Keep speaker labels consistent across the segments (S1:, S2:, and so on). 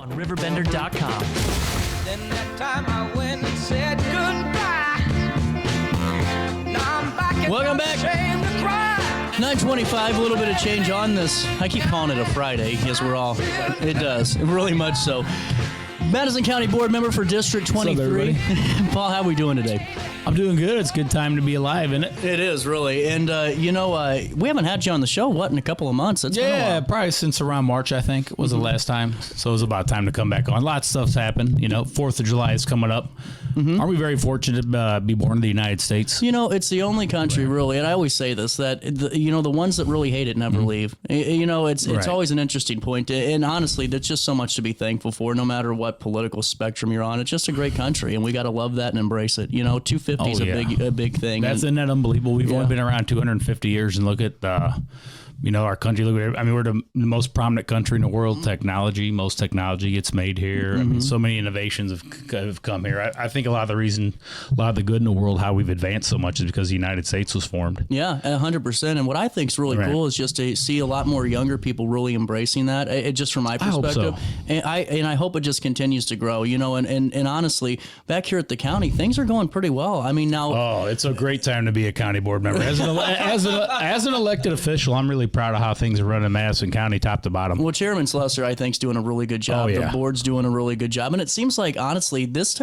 S1: on RiverBender.com.
S2: Then that time I went and said goodbye. Now I'm back.
S3: Welcome back. 9:25, a little bit of change on this. I keep calling it a Friday. Yes, we're all. It does. Really much so. Madison County Board member for District 23. Paul, how are we doing today?
S4: I'm doing good. It's a good time to be alive, isn't it?
S3: It is, really. And, we haven't had you on the show, in a couple of months? It's been a while.
S4: Probably since around March, I think, was the last time. So it was about time to come back on. Lots of stuff's happened. 4th of July is coming up. Aren't we very fortunate to be born in the United States?
S3: It's the only country, really, and I always say this, that, the ones that really hate it never leave. It's always an interesting point. And honestly, there's just so much to be thankful for, no matter what political spectrum you're on. It's just a great country, and we got to love that and embrace it. 250 is a big thing.
S4: Isn't that unbelievable? We've only been around 250 years, and look at our country. Look at we're the most prominent country in the world. Technology, most technology gets made here. I mean, so many innovations have come here. I think a lot of the good in the world, how we've advanced so much, is because the United States was formed.
S3: Yeah, 100%. And what I think is really cool is just to see a lot more younger people really embracing that. Just from my perspective,
S4: I hope so.
S3: And I hope it just continues to grow. And honestly, back here at the county, things are going pretty well. I mean, now.
S4: Oh, it's a great time to be a county board member. As an elected official, I'm really proud of how things are running in Madison County, top to bottom.
S3: Well, Chairman Slusser, I think, is doing a really good job. The board's doing a really good job. And it seems like, honestly, this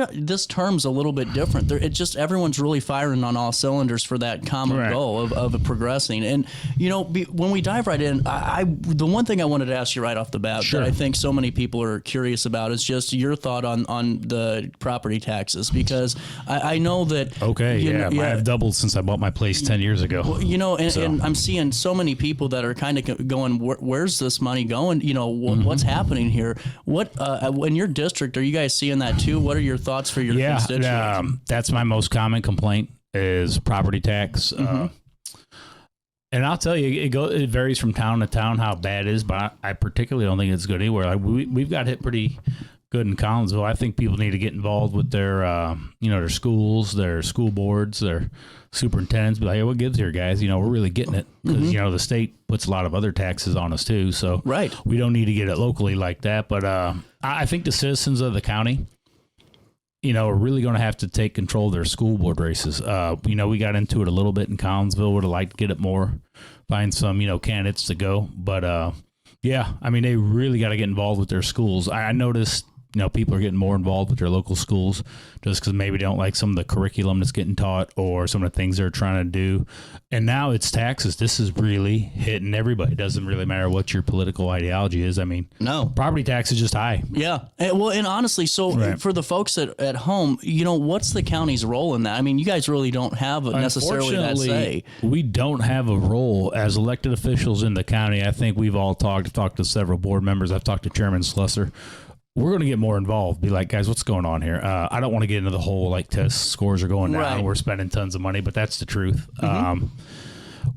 S3: term's a little bit different. Everyone's really firing on all cylinders for that common goal of progressing. And, when we dive right in, the one thing I wanted to ask you right off the bat that I think so many people are curious about is just your thought on the property taxes, because I know that...
S4: Okay, I have doubled since I bought my place 10 years ago.
S3: Well, and I'm seeing so many people that are kind of going, where's this money going? What's happening here? What in your district, are you guys seeing that too? What are your thoughts for your constituents?
S4: That's my most common complaint is property tax. And I'll tell you, it varies from town to town how bad it is, but I particularly don't think it's good anywhere. Like we've got hit pretty good in Collinsville. I think people need to get involved with their, their schools, their school boards, their superintendents. Be like, hey, what gives here, guys? We're really getting it because the state puts a lot of other taxes on us too. So we don't need to get it locally like that. But I think the citizens of the county, are really going to have to take control of their school board races. We got into it a little bit in Collinsville. Would have liked to get it more, find some, candidates to go. But they really got to get involved with their schools. I noticed. People are getting more involved with their local schools just because maybe they don't like some of the curriculum that's getting taught or some of the things they're trying to do. And now it's taxes. This is really hitting everybody. It doesn't really matter what your political ideology is. I mean,
S3: no.
S4: Property tax is just high.
S3: Yeah. And honestly, for the folks at home, what's the county's role in that? I mean, you guys really don't have necessarily that say.
S4: We don't have a role as elected officials in the county. I think we've all talked to several board members. I've talked to Chairman Slusser. We're going to get more involved. Be like, guys, what's going on here? I don't want to get into the whole test scores are going down. We're spending tons of money, but that's the truth.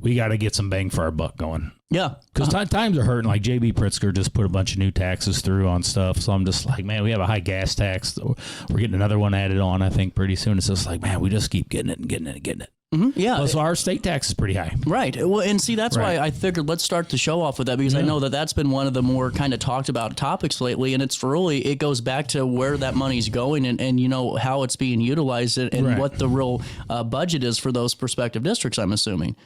S4: We got to get some bang for our buck going.
S3: Yeah.
S4: Because times are hurting. Like J.B. Pritzker just put a bunch of new taxes through on stuff. So I'm just like, man, we have a high gas tax. We're getting another one added on, I think, pretty soon. It's just like, man, we just keep getting it and getting it and getting it.
S3: Yeah.
S4: So our state tax is pretty high.
S3: Right. Well, and see, that's why I figured let's start the show off with that, because I know that's been one of the more kind of talked about topics lately. And it goes back to where that money's going and how it's being utilized and what the real budget is for those prospective districts, I'm assuming.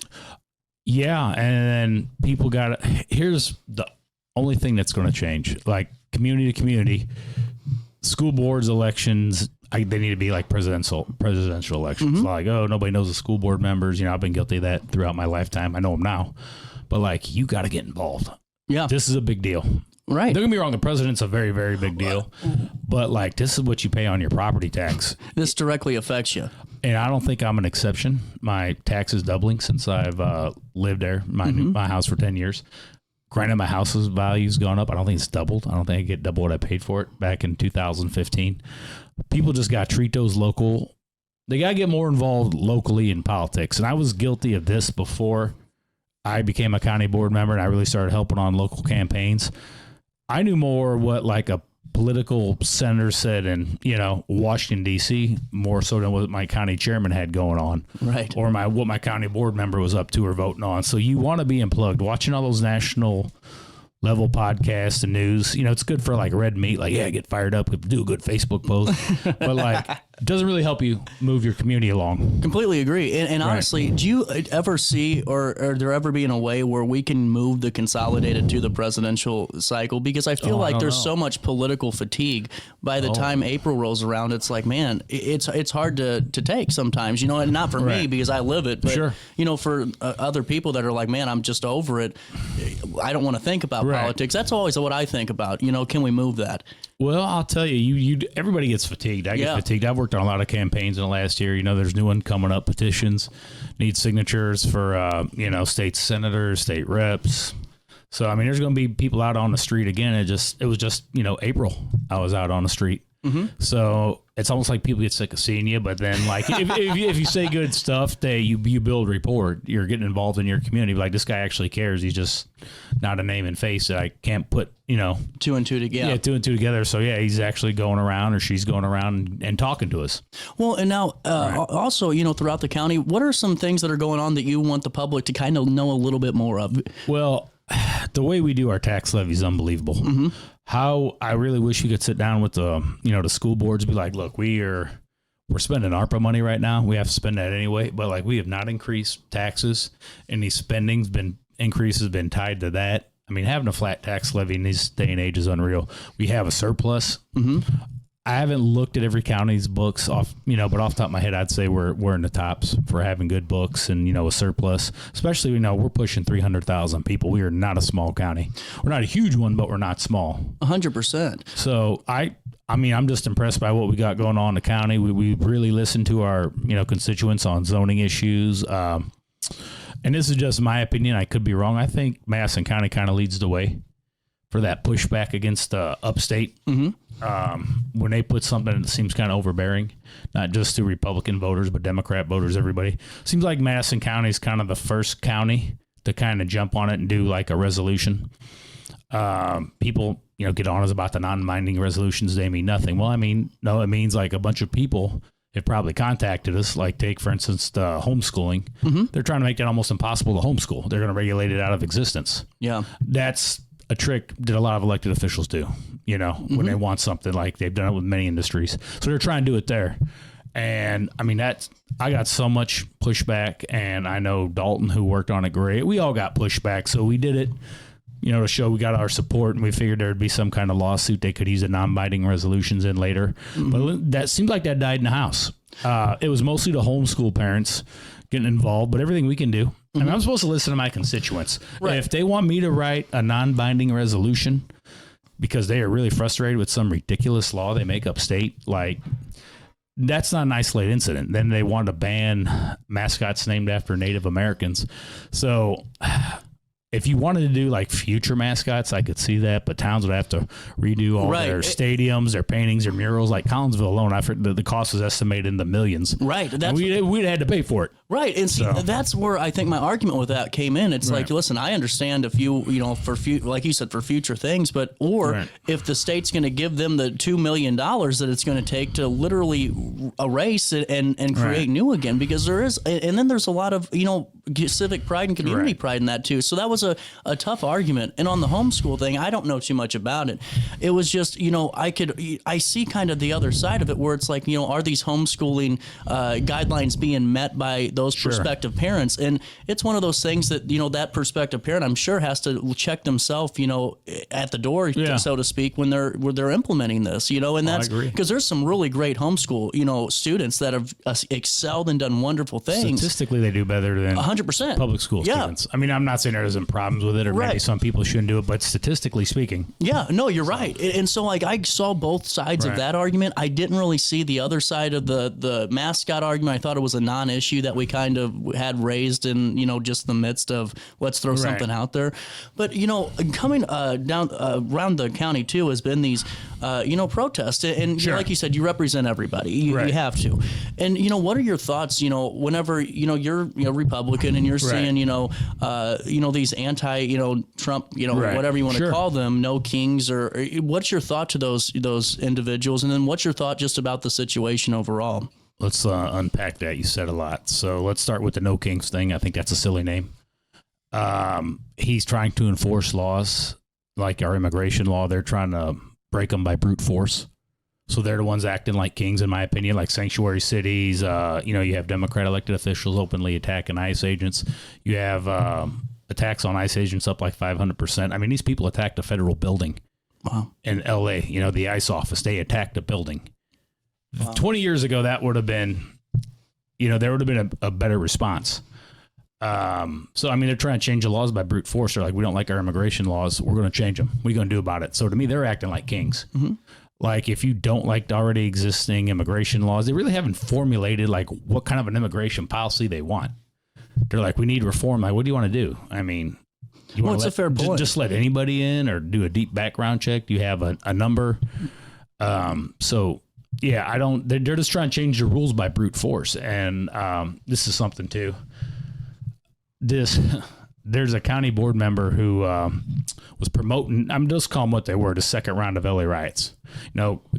S3: Yeah.
S4: And then people here's the only thing that's going to change, like community to community, school boards, elections. They need to be like presidential elections. Like, nobody knows the school board members. I've been guilty of that throughout my lifetime. I know them now. But, you got to get involved.
S3: Yeah.
S4: This is a big deal.
S3: Right.
S4: Don't get me wrong. The president's a very, very big deal. But, this is what you pay on your property tax.
S3: This directly affects you.
S4: And I don't think I'm an exception. My tax is doubling since I've lived there, my house for 10 years. Granted, my house's value's gone up. I don't think it's doubled. I don't think I get double what I paid for it back in 2015. People just got to treat those local. They got to get more involved locally in politics. And I was guilty of this before I became a county board member and I really started helping on local campaigns. I knew more what a political senator said in, Washington, D.C., more so than what my county chairman had going on.
S3: Right.
S4: Or what my county board member was up to or voting on. So you want to be unplugged. Watching all those national level podcasts and news. You know, it's good for like red meat. Like, yeah, get fired up, do a good Facebook post. But like, it doesn't really help you move your community along.
S3: Completely agree. And honestly, do you ever see, or there ever be in a way where we can move the consolidated to the presidential cycle? Because I feel like there's so much political fatigue by the time April rolls around. It's like, man, it's hard to take sometimes, you know, and not for me because I live it, but you know, for other people that are like, man, I'm just over it. I don't want to think about politics. That's always what I think about. You know, can we move that?
S4: Well, I'll tell you, everybody gets fatigued. I get fatigued. I've worked on a lot of campaigns in the last year. You know, there's new one coming up, petitions, need signatures for, you know, state senators, state reps. So, I mean, there's going to be people out on the street again. It was just, you know, April, I was out on the street. So it's almost like people get sick of seeing you, but then like if you say good stuff, you build rapport. You're getting involved in your community. Like, this guy actually cares. He's just not a name and face that I can't put, you know,
S3: two and two together.
S4: Yeah, 2 and 2 together. So yeah, he's actually going around, or she's going around and talking to us.
S3: Well, and now also, you know, throughout the county, what are some things that are going on that you want the public to kind of know a little bit more of?
S4: Well, the way we do our tax levy is unbelievable. How I really wish we could sit down with the school boards and be like, look, we're spending ARPA money right now. We have to spend that anyway, but like, we have not increased taxes, and these increases been tied to that. I mean, having a flat tax levy in this day and age is unreal. We have a surplus. I haven't looked at every county's books but off the top of my head, I'd say we're in the tops for having good books and, you know, a surplus, especially, you know, we're pushing 300,000 people. We are not a small county. We're not a huge one, but we're not small.
S3: 100%.
S4: So I mean, I'm just impressed by what we got going on in the county. We really listen to our, you know, constituents on zoning issues. And this is just my opinion. I could be wrong. I think Madison County kind of leads the way for that pushback against upstate. When they put something that seems kind of overbearing, not just to Republican voters, but Democrat voters, everybody. Seems like Madison County is kind of the first county to kind of jump on it and do like a resolution. People, you know, get on us about the non-binding resolutions. They mean nothing. Well, I mean, no, it means like a bunch of people have probably contacted us. Like, take, for instance, the homeschooling. They're trying to make that almost impossible to homeschool. They're going to regulate it out of existence. Yeah. That's a trick that a lot of elected officials do, you know, when they want something. Like, they've done it with many industries. So they're trying to do it there. And I mean, I got so much pushback, and I know Dalton, who worked on it, great. We all got pushback. So we did it, you know, to show we got our support, and we figured there'd be some kind of lawsuit they could use the non-binding resolutions in later. But that seemed like that died in the House. It was mostly the homeschool parents getting involved, but everything we can do. I mean, I'm supposed to listen to my constituents. If they want me to write a non-binding resolution because they are really frustrated with some ridiculous law they make upstate, like, that's not an isolated incident. Then they want to ban mascots named after Native Americans. So if you wanted to do like future mascots, I could see that, but towns would have to redo all their stadiums, their paintings, their murals. Like Collinsville alone, I've heard the cost was estimated in the millions. Right. We'd had to pay for it.
S3: Right. And see, that's where I think my argument with that came in. It's like, listen, I understand if you know, like you said, for future things, but if the state's going to give them the $2 million that it's going to take to literally erase it and create new again, because there is, and then there's a lot of, you know, civic pride and community pride in that too. So that was a tough argument. And on the homeschool thing, I don't know too much about it. It was just, you know, I see kind of the other side of it, where it's like, you know, are these homeschooling guidelines being met by those prospective parents? And it's one of those things that, you know, that prospective parent, I'm sure, has to check themselves, you know, at the door, so to speak, when they're implementing this, you know. And that's because there's some really great homeschool, you know, students that have excelled and done wonderful things.
S4: Statistically, they do better than 100% public school students. I mean, I'm not saying there isn't problems with it, or maybe some people shouldn't do it, but statistically speaking.
S3: Yeah, no, you're right. And so, like, I saw both sides of that argument. I didn't really see the other side of the mascot argument. I thought it was a non-issue that we kind of had raised in, you know, just the midst of let's throw something out there. But, you know, coming down around the county too has been these, you know, protests. And like you said, you represent everybody. You have to. And, you know, what are your thoughts, you know, whenever, you know, you're Republican and you're seeing, you know, these anti, you know, Trump, you know, whatever you want to call them, no kings, or what's your thought to those individuals? And then what's your thought just about the situation overall?
S4: Let's unpack that. You said a lot. So let's start with the no kings thing. I think that's a silly name. He's trying to enforce laws like our immigration law, they're trying to break them by brute force. So they're the ones acting like kings, in my opinion, like sanctuary cities. You have Democrat elected officials openly attacking ICE agents. You have attacks on ICE agents up like 500%. I mean, these people attacked a federal building in L.A., the ICE office. They attacked a building. 20 years ago, that would have been, there would have been a better response. So, I mean, they're trying to change the laws by brute force. They're like, we don't like our immigration laws. We're going to change them. What are you going to do about it? So to me, they're acting like kings. Mm-hmm. Like, if you don't like the already existing immigration laws, they really haven't formulated like what kind of an immigration policy they want. They're like, we need reform. Like, what do you want to do? I mean,
S3: it's a fair point.
S4: Just let anybody in or do a deep background check? Do you have a number? So yeah, they're just trying to change the rules by brute force. And, this is something too. There's a county board member who was promoting, I'm just calling what they were, the second round of LA riots.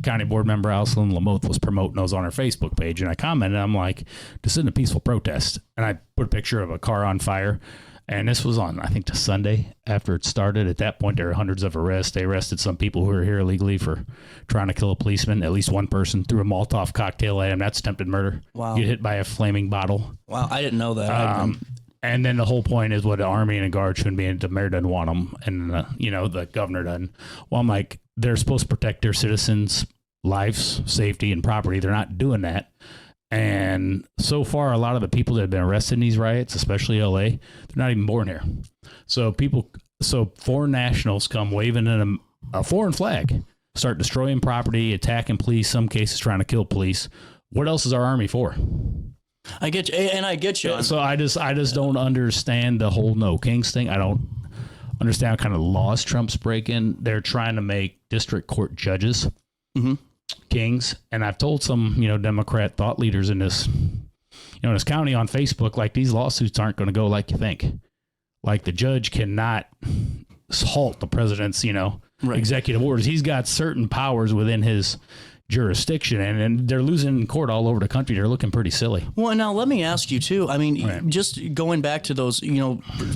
S4: County board member Alison Lamoth was promoting those on her Facebook page, and I commented, I'm like, this isn't a peaceful protest. And I put a picture of a car on fire, and this was on, I think, the Sunday after it started. At that point, there were hundreds of arrests. They arrested some people who were here illegally for trying to kill a policeman. At least one person threw a Molotov cocktail at him. That's attempted murder.
S3: Wow.
S4: Get hit by a flaming bottle.
S3: Wow, I didn't know that.
S4: And then the whole point is what the Army and the Guard shouldn't be in. The mayor doesn't want them, and the governor doesn't. Well, I'm like, they're supposed to protect their citizens' lives, safety, and property. They're not doing that. And so far, a lot of the people that have been arrested in these riots, especially LA, they're not even born here. So foreign nationals come waving in a foreign flag, start destroying property, attacking police, some cases trying to kill police. What else is our Army for?
S3: I get you, and I get you.
S4: So I just don't understand the whole no kings thing. I don't understand what kind of laws Trump's breaking. They're trying to make district court judges kings, and I've told some Democrat thought leaders in this this county on Facebook, like, these lawsuits aren't going to go like you think. Like, the judge cannot halt the president's executive orders. He's got certain powers within his jurisdiction, and they're losing in court all over the country. They're looking pretty silly.
S3: Well, now let me ask you too. I mean, just going back to those,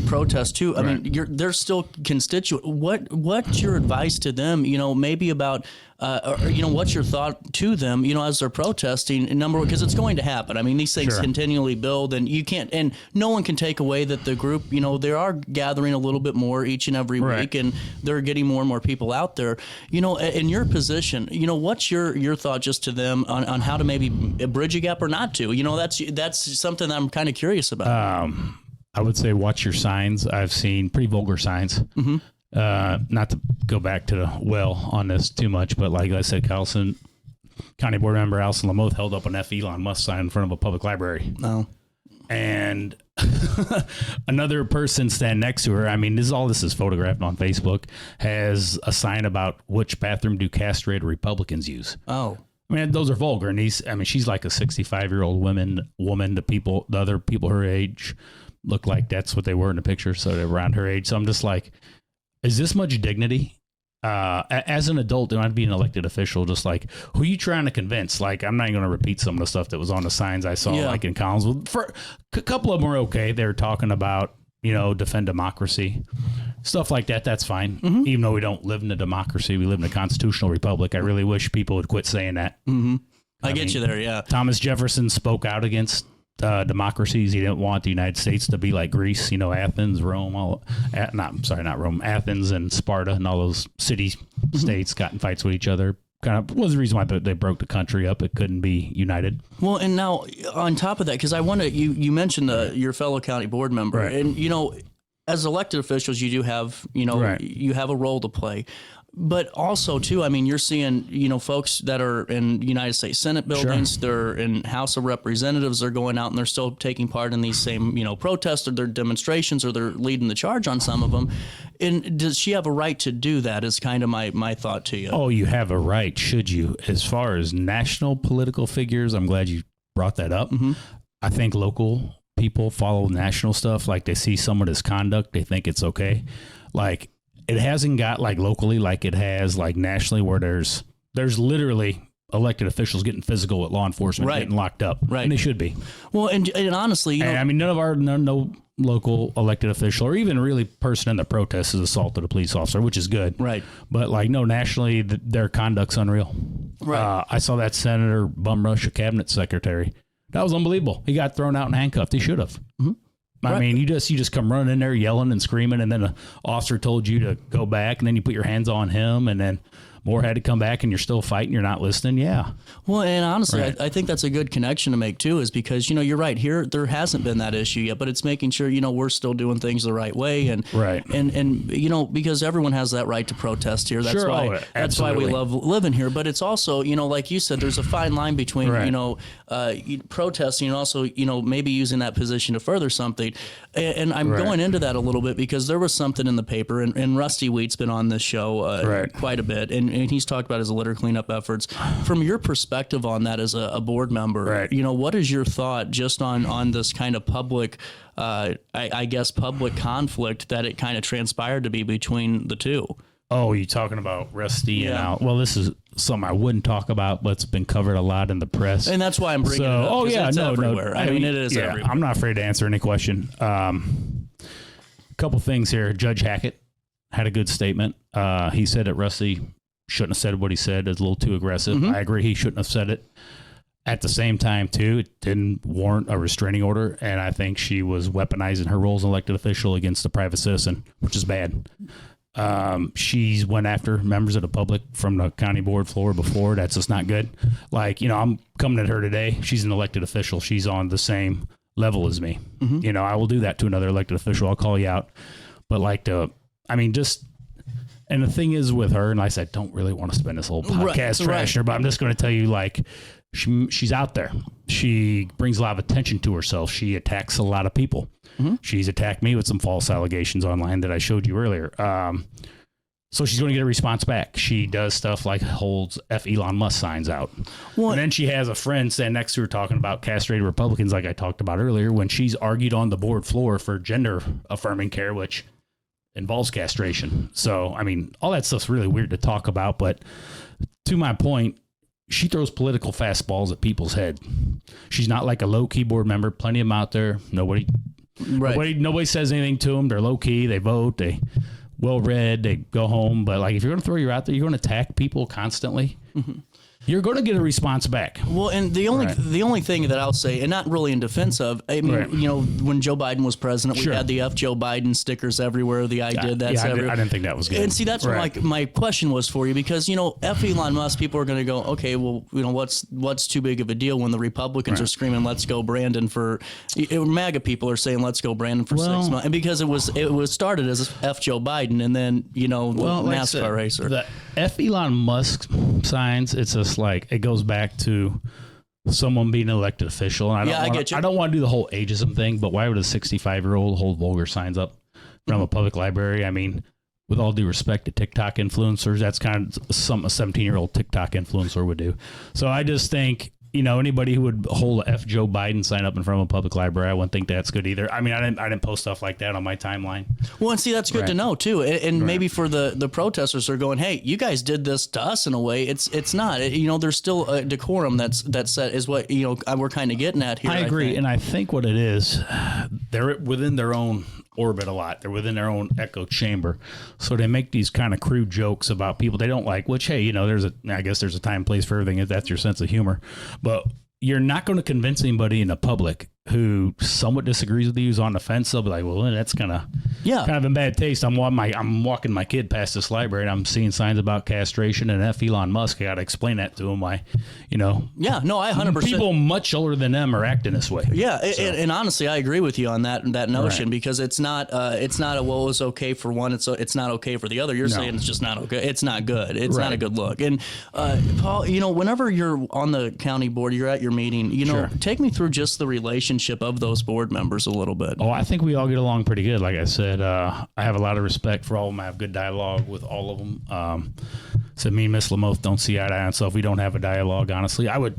S3: protests too. I mean, they're still constituent. What's your advice to them? Maybe about, what's your thought to them? As they're protesting. Number one, because it's going to happen. I mean, these things continually build, and you can't, and no one can take away that the group, they are gathering a little bit more each and every week, and they're getting more and more people out there. In your position, what's your thought just to them on how to maybe bridge a gap or not to? That's something that I'm kind of curious about.
S4: I would say watch your signs. I've seen pretty vulgar signs. Mm-hmm. Not to go back to the well on this too much, but like I said, County Board member Alison Lamoth held up an F. Elon Musk sign in front of a public library.
S3: No.
S4: And another person standing next to her, I mean, this is photographed on Facebook, has a sign about which bathroom do castrated Republicans use.
S3: Oh.
S4: I mean, those are vulgar. And she's like a 65-year-old woman. The other people her age look like that's what they were in the picture. So they're around her age. So I'm just like, is this much dignity? As an adult, don't have to be an elected official. Just like, who are you trying to convince? Like, I'm not even going to repeat some of the stuff that was on the signs I saw, like in Collinsville. For a couple of them were okay. They were talking about, defend democracy, stuff like that. That's fine. Mm-hmm. Even though we don't live in a democracy, we live in a constitutional republic. I really wish people would quit saying that.
S3: Mm-hmm. I get you there. Yeah.
S4: Thomas Jefferson spoke out against democracies. He didn't want the United States to be like Greece, Athens, Rome, not Rome, Athens and Sparta and all those city states got in fights with each other. Kind of was the reason why they broke the country up. It couldn't be united.
S3: Well, and now on top of that, because I want to, you mentioned your fellow county board member, and as elected officials, you do have, you have a role to play. But also, too, I mean, you're seeing, folks that are in United States Senate buildings, they're in House of Representatives, they're going out and they're still taking part in these same, protests or their demonstrations, or they're leading the charge on some of them. And does she have a right to do that is kind of my thought to you.
S4: Oh, you have a right, should you? As far as national political figures, I'm glad you brought that up. Mm-hmm. I think local people follow national stuff. Like, they see some of this conduct, they think it's okay. Like, it hasn't got like locally like it has like nationally, where there's literally elected officials getting physical with law enforcement, getting locked up.
S3: Right.
S4: And they should be.
S3: Well, and honestly, you know,
S4: I mean, no local elected official or even really person in the protest has assaulted a police officer, which is good.
S3: Right.
S4: But like, no, nationally, their conduct's unreal.
S3: Right.
S4: I saw that Senator bum rush a cabinet secretary. That was unbelievable. He got thrown out and handcuffed. He should have. Mm-hmm. I mean, you just come running in there yelling and screaming, and then an officer told you to go back, and then you put your hands on him, and then more had to come back, and you're still fighting. You're not listening. Yeah.
S3: Well, and honestly, I think that's a good connection to make too, is because, you know, you're right here. There hasn't been that issue yet, but it's making sure, you know, we're still doing things the right way. And, and you know, because everyone has that right to protest here. That's that's why we love living here. But it's also, you know, like you said, there's a fine line between, you know, protesting and also, you know, maybe using that position to further something. And I'm going into that a little bit because there was something in the paper, and Rusty Wheat's been on this show quite a bit. And he's talked about his litter cleanup efforts. From your perspective on that as a board member, you know, what is your thought just on this kind of public, I guess, public conflict that it kind of transpired to be between the two?
S4: Oh, you talking about Rusty and Al? Well, this is something I wouldn't talk about, but it's been covered a lot in the press.
S3: And that's why I'm bringing it up. It's everywhere. I mean, it is everywhere.
S4: I'm not afraid to answer any question. A couple things here. Judge Hackett had a good statement. He said that Rusty shouldn't have said what he said. It's a little too aggressive. Mm-hmm. I agree. He shouldn't have said it. At the same time, too, it didn't warrant a restraining order, and I think she was weaponizing her role as an elected official against a private citizen, which is bad. She's went after members of the public from the county board floor before. That's just not good. Like, you know, I'm coming at her today. She's an elected official. She's on the same level as me. Mm-hmm. You know, I will do that to another elected official. I'll call you out. But and the thing is with her, and I said, don't really want to spend this whole podcast trashing her, but I'm just going to tell you, like, she's out there. She brings a lot of attention to herself. She attacks a lot of people. Mm-hmm. She's attacked me with some false allegations online that I showed you earlier. So she's going to get a response back. She does stuff like holds F Elon Musk signs out. And then she has a friend standing next to her talking about castrated Republicans like I talked about earlier when she's argued on the board floor for gender affirming care, which involves castration. So, I mean, all that stuff's really weird to talk about, but to my point, she throws political fastballs at people's head. She's not like a low key board member. Plenty of them out there. Nobody says anything to them. They're low key. They vote. They well read. They go home. But like, if you're going to throw her out there, you're going to attack people constantly. Mm-hmm. You're going to get a response back.
S3: Well, and the only thing that I'll say, and not really in defense of, I mean, you know, when Joe Biden was president, we had the F Joe Biden stickers everywhere. The I did that's everywhere.
S4: I didn't think that was good.
S3: And see, that's what my question was for you, because, you know, F Elon Musk, people are going to go, okay, well, you know, what's too big of a deal when the Republicans are screaming, let's go Brandon MAGA people are saying, let's go Brandon for 6 months. And because it was started as F Joe Biden, and then, you know, the NASCAR racer.
S4: The F Elon Musk signs, it's just like, it goes back to someone being an elected official. And I don't want to do the whole ageism thing, but why would a 65-year-old hold vulgar signs up from a public library? I mean, with all due respect to TikTok influencers, that's kind of something a 17-year-old TikTok influencer would do. So I just think, you know, anybody who would hold a F Joe Biden sign up in front of a public library, I wouldn't think that's good either. I mean, I didn't post stuff like that on my timeline. Well,
S3: and see, that's good to know too. And maybe for the protesters are going, hey, you guys did this to us in a way. It's not. You know, there's still a decorum that's set, is what, you know, we're kind of getting at here.
S4: I agree, and I think what it is, they're within their own orbit a lot. They're within their own echo chamber, so they make these kind of crude jokes about people they don't like, which, hey, you know, I guess there's a time and place for everything if that's your sense of humor, but you're not going to convince anybody in the public who somewhat disagrees with you, who's on the fence. They'll be like, well, that's kind of in bad taste. I'm walking my kid past this library and I'm seeing signs about castration and F Elon Musk. I got to explain that to him. Why, you know? Yeah, no, I 100%. People much older than them are acting this way. Yeah, and honestly, I agree with you on that notion, because it's not a, well, it's okay for one, it's not okay for the other. You're saying it's just not okay. It's not good. It's not a good look. And Paul, you know, whenever you're on the county board, you're at your meeting, you know, take me through just the relationship of those board members a little bit. Oh, I think we all get along pretty good. Like I said, I have a lot of respect for all of them. I have good dialogue with all of them. So me and Miss Lamoth don't see eye to eye on stuff. We don't have a dialogue, honestly. I would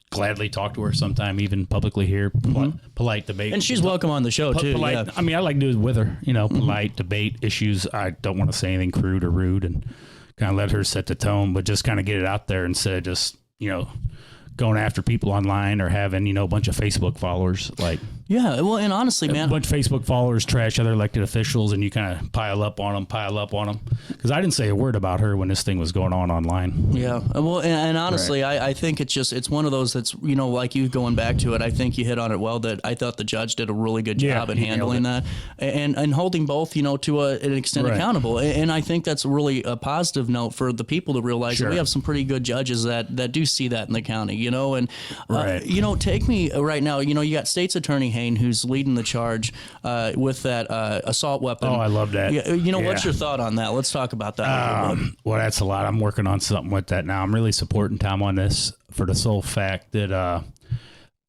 S4: gladly talk to her sometime, even publicly here. Polite debate. And she's welcome on the show, too. Polite, I mean, I like to do it with her, you know, polite debate issues. I don't want to say anything crude or rude, and kind of let her set the tone, but just kind of get it out there instead of just going after people online or having, a bunch of Facebook followers. Like,
S3: yeah, well, and honestly, man,
S4: a bunch of Facebook followers trash other elected officials, and you kind of pile up on them. Because I didn't say a word about her when this thing was going on online.
S3: Yeah, well, and honestly, right. I think it's one of those that's, like you going back to it, I think you hit on it well, that I thought the judge did a really good job in handling that and holding both, to an extent accountable. And I think that's really a positive note for the people to realize that we have some pretty good judges that do see that in the county, and, take me right now, you got State's Attorney Hayne, who's leading the charge with that assault weapon.
S4: Oh, I love that.
S3: What's your thought on that? Let's talk about that.
S4: Well, that's a lot. I'm working on something with that now. I'm really supporting Tom on this for the sole fact that,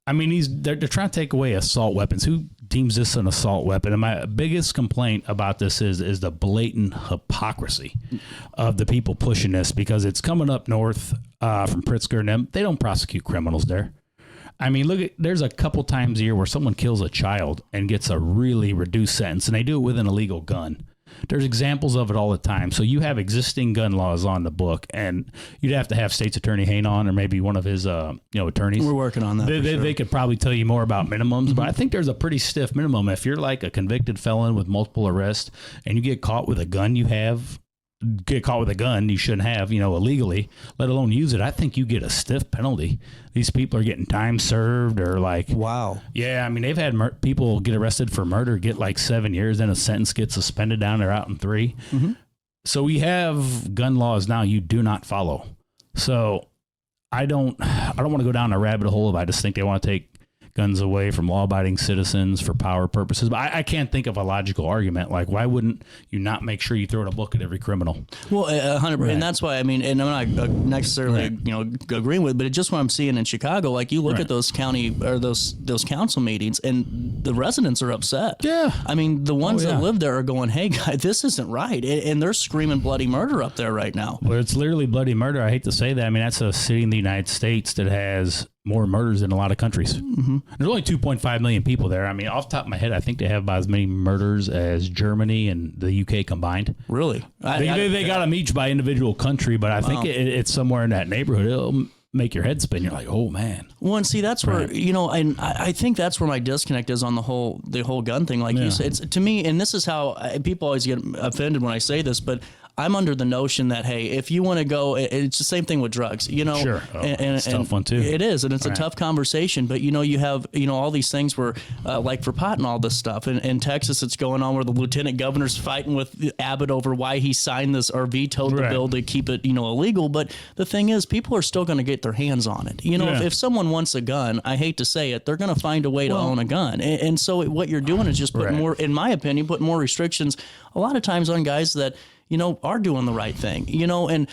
S4: they're trying to take away assault weapons. Who deems this an assault weapon? And my biggest complaint about this is the blatant hypocrisy of the people pushing this, because it's coming up north from Pritzker and them. They don't prosecute criminals there. There's a couple times a year where someone kills a child and gets a really reduced sentence, and they do it with an illegal gun. There's examples of it all the time. So you have existing gun laws on the book, and you'd have to have State's Attorney Hayne on, or maybe one of his attorneys.
S3: We're working on that.
S4: They could probably tell you more about minimums, but I think there's a pretty stiff minimum. If you're like a convicted felon with multiple arrests and you get caught with a gun you shouldn't have, illegally, let alone use it, I think you get a stiff penalty. These people are getting time served or like...
S3: Wow.
S4: Yeah, they've had people get arrested for murder, get like 7 years, then a sentence gets suspended down, they're out in 3. Mm-hmm. So we have gun laws now you do not follow. So I don't want to go down a rabbit hole if I just think they want to take guns away from law-abiding citizens for power purposes. But I can't think of a logical argument. Like, why wouldn't you not make sure you throw in a book at every criminal?
S3: Well, 100%. Right. And that's why, and I'm not necessarily, agreeing with it, but it's just what I'm seeing in Chicago. Like, you look at those county or those council meetings, and the residents are upset.
S4: Yeah.
S3: The ones that live there are going, hey, guys, this isn't right. And they're screaming bloody murder up there right now.
S4: Well, it's literally bloody murder. I hate to say that. That's a city in the United States that has more murders than a lot of countries. Mm-hmm. There's only 2.5 million people there. Off the top of my head, I think they have about as many murders as Germany and the UK combined.
S3: Really?
S4: They got them each by individual country, but I think it's somewhere in that neighborhood. It'll make your head spin. You're like, oh man.
S3: Well, and see, that's where, and I think that's where my disconnect is on the whole gun thing. Like you said, it's to me, and this is how people always get offended when I say this, but I'm under the notion that, hey, if you want to go, it's the same thing with drugs,
S4: Sure. It's a tough one too.
S3: It is, and it's a tough conversation. But you have all these things where, like for pot and all this stuff, in Texas, it's going on where the lieutenant governor's fighting with Abbott over why he signed this or vetoed the bill to keep it illegal. But the thing is, people are still going to get their hands on it. If someone wants a gun, I hate to say it, they're going to find a way to own a gun. And so what you're doing is just putting more, in my opinion, put more restrictions a lot of times on guys that are doing the right thing, and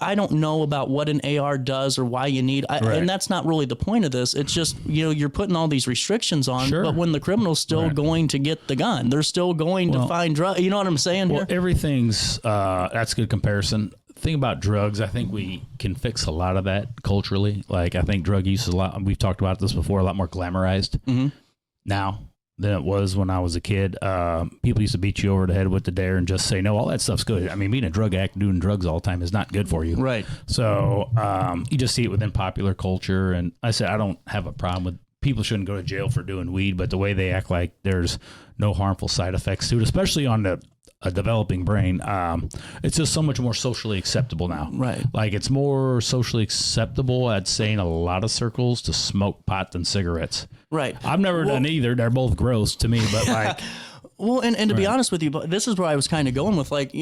S3: I don't know about what an AR does or why you need, and that's not really the point of this. It's just, you're putting all these restrictions on, but when the criminal's still going to get the gun, they're still going to find drugs. You know what I'm saying here?
S4: Everything's, that's a good comparison. Thing about drugs, I think we can fix a lot of that culturally. Like, I think drug use is a lot, we've talked about this before, a lot more glamorized now than it was when I was a kid. People used to beat you over the head with the dare and just say, no, all that stuff's good. Being a drug addict, doing drugs all the time is not good for you.
S3: Right.
S4: So you just see it within popular culture. And I said, I don't have a problem with people shouldn't go to jail for doing weed, but the way they act like there's no harmful side effects to it, especially on a developing brain, it's just so much more socially acceptable now.
S3: Right.
S4: Like, it's more socially acceptable, I'd say, in a lot of circles to smoke pot than cigarettes.
S3: Right.
S4: I've never done either. They're both gross to me, but like...
S3: Well, and to be honest with you, but this is where I was kind of going with, like,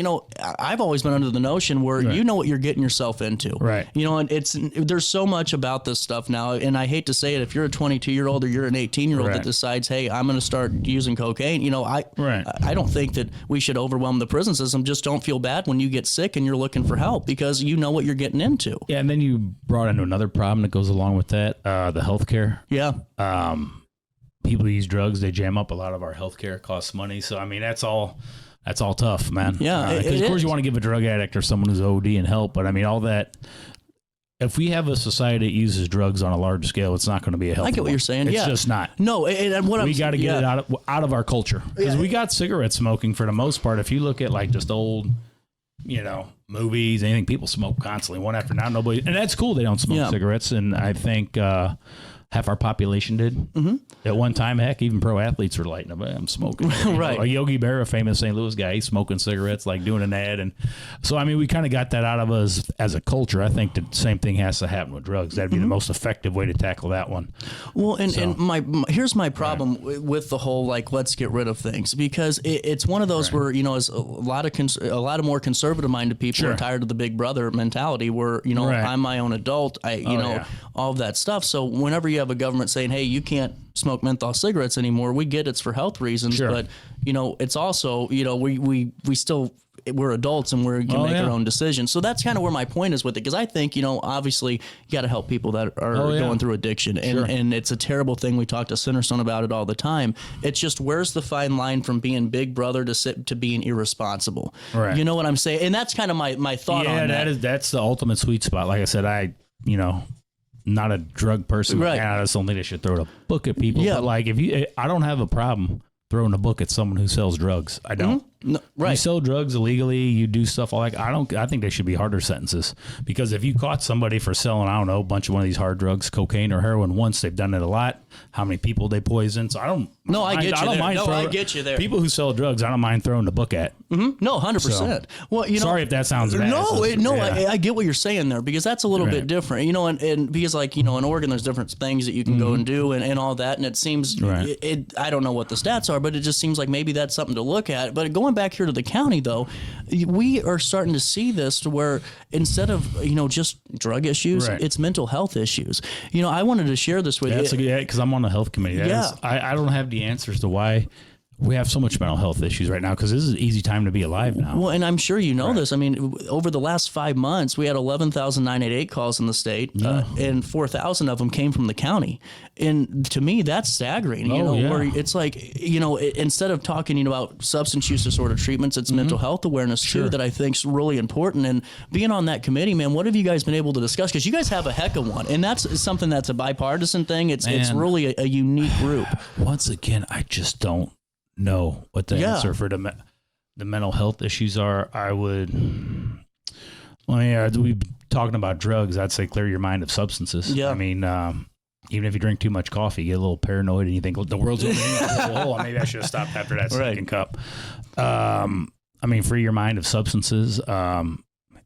S3: I've always been under the notion where you know what you're getting yourself into.
S4: Right.
S3: And there's so much about this stuff now, and I hate to say it, if you're a 22-year-old or you're an 18-year-old that decides, hey, I'm going to start using cocaine, I don't think that we should overwhelm the prison system. Just don't feel bad when you get sick and you're looking for help, because you know what you're getting into. Yeah,
S4: and then you brought into another problem that goes along with that, the healthcare.
S3: Yeah.
S4: People use drugs, they jam up a lot of our healthcare, costs money. So that's all tough, man.
S3: Yeah,
S4: because of course you want to give a drug addict or someone who's OD and help, but all that. If we have a society that uses drugs on a large scale, it's not going to be a healthy.
S3: I get what you're saying.
S4: It's just not.
S3: No, and what
S4: we got to get it out of our culture, because we got cigarette smoking for the most part. If you look at like just old movies, anything. People smoke constantly, one after another. Nobody, and that's cool. They don't smoke cigarettes, and I think half our population did. Mm-hmm. At one time, heck, even pro athletes were lighting up. I'm smoking.
S3: Right.
S4: A Yogi Berra, a famous St. Louis guy, he's smoking cigarettes, like doing an ad. And so, I mean, we kind of got that out of us as a culture. I think the same thing has to happen with drugs. That'd be the most effective way to tackle that one.
S3: Well, and here's my problem with the whole, like, let's get rid of things, because it's one of those where, as a lot of more conservative minded people are tired of the big brother mentality where, I'm my own adult, all of that stuff. So whenever you have a government saying, hey, you can't smoke menthol cigarettes anymore, we get it's for health reasons, but it's also, we're adults and we can make our own decisions. So that's kind of where my point is with it, because I think, obviously you got to help people that are going through addiction, and it's a terrible thing. We talk to Centerstone about it all the time. It's just, where's the fine line from being big brother to being irresponsible? Right. You know what I'm saying? And that's kind of my thought on that.
S4: Yeah, that's the ultimate sweet spot. Like I said, not a drug person. Right. I just don't think they should throw a book at people. Yeah. But like, I don't have a problem throwing a book at someone who sells drugs. I don't.
S3: No, right.
S4: You sell drugs illegally, you do stuff like I think they should be harder sentences, because if you caught somebody for selling, I don't know, a bunch of one of these hard drugs, cocaine or heroin once, they've done it a lot. How many people they poison? So I don't.
S3: No, I get you there. I get you there.
S4: People who sell drugs, I don't mind throwing the book at.
S3: Mm-hmm. No, 100%. So, well,
S4: sorry if that sounds bad.
S3: I get what you're saying there, because that's a little bit different, and because in Oregon, there's different things that you can go and do and all that, and it seems I don't know what the stats are, but it just seems like maybe that's something to look at. But going back here to the county, though, we are starting to see this to where instead of just drug issues, it's mental health issues. I wanted to share this with you.
S4: Because I'm on the health committee. I don't have the answers to why we have so much mental health issues right now, because this is an easy time to be alive now.
S3: Well, and I'm sure this. I mean, over the last 5 months, we had 11,988 calls in the state, and 4,000 of them came from the county. And to me, that's staggering. Where it's like, instead of talking about substance use disorder treatments, it's mental health awareness too that I think is really important. And being on that committee, man, what have you guys been able to discuss? Because you guys have a heck of one, and that's something that's a bipartisan thing. It's really a unique group.
S4: Once again, I just don't know what the answer for the mental health issues are. We've talking about drugs. I'd say clear your mind of substances. Yeah. I mean, even if you drink too much coffee, you get a little paranoid and you think the world's opening up. Maybe I should have stopped after that second cup. Free your mind of substances.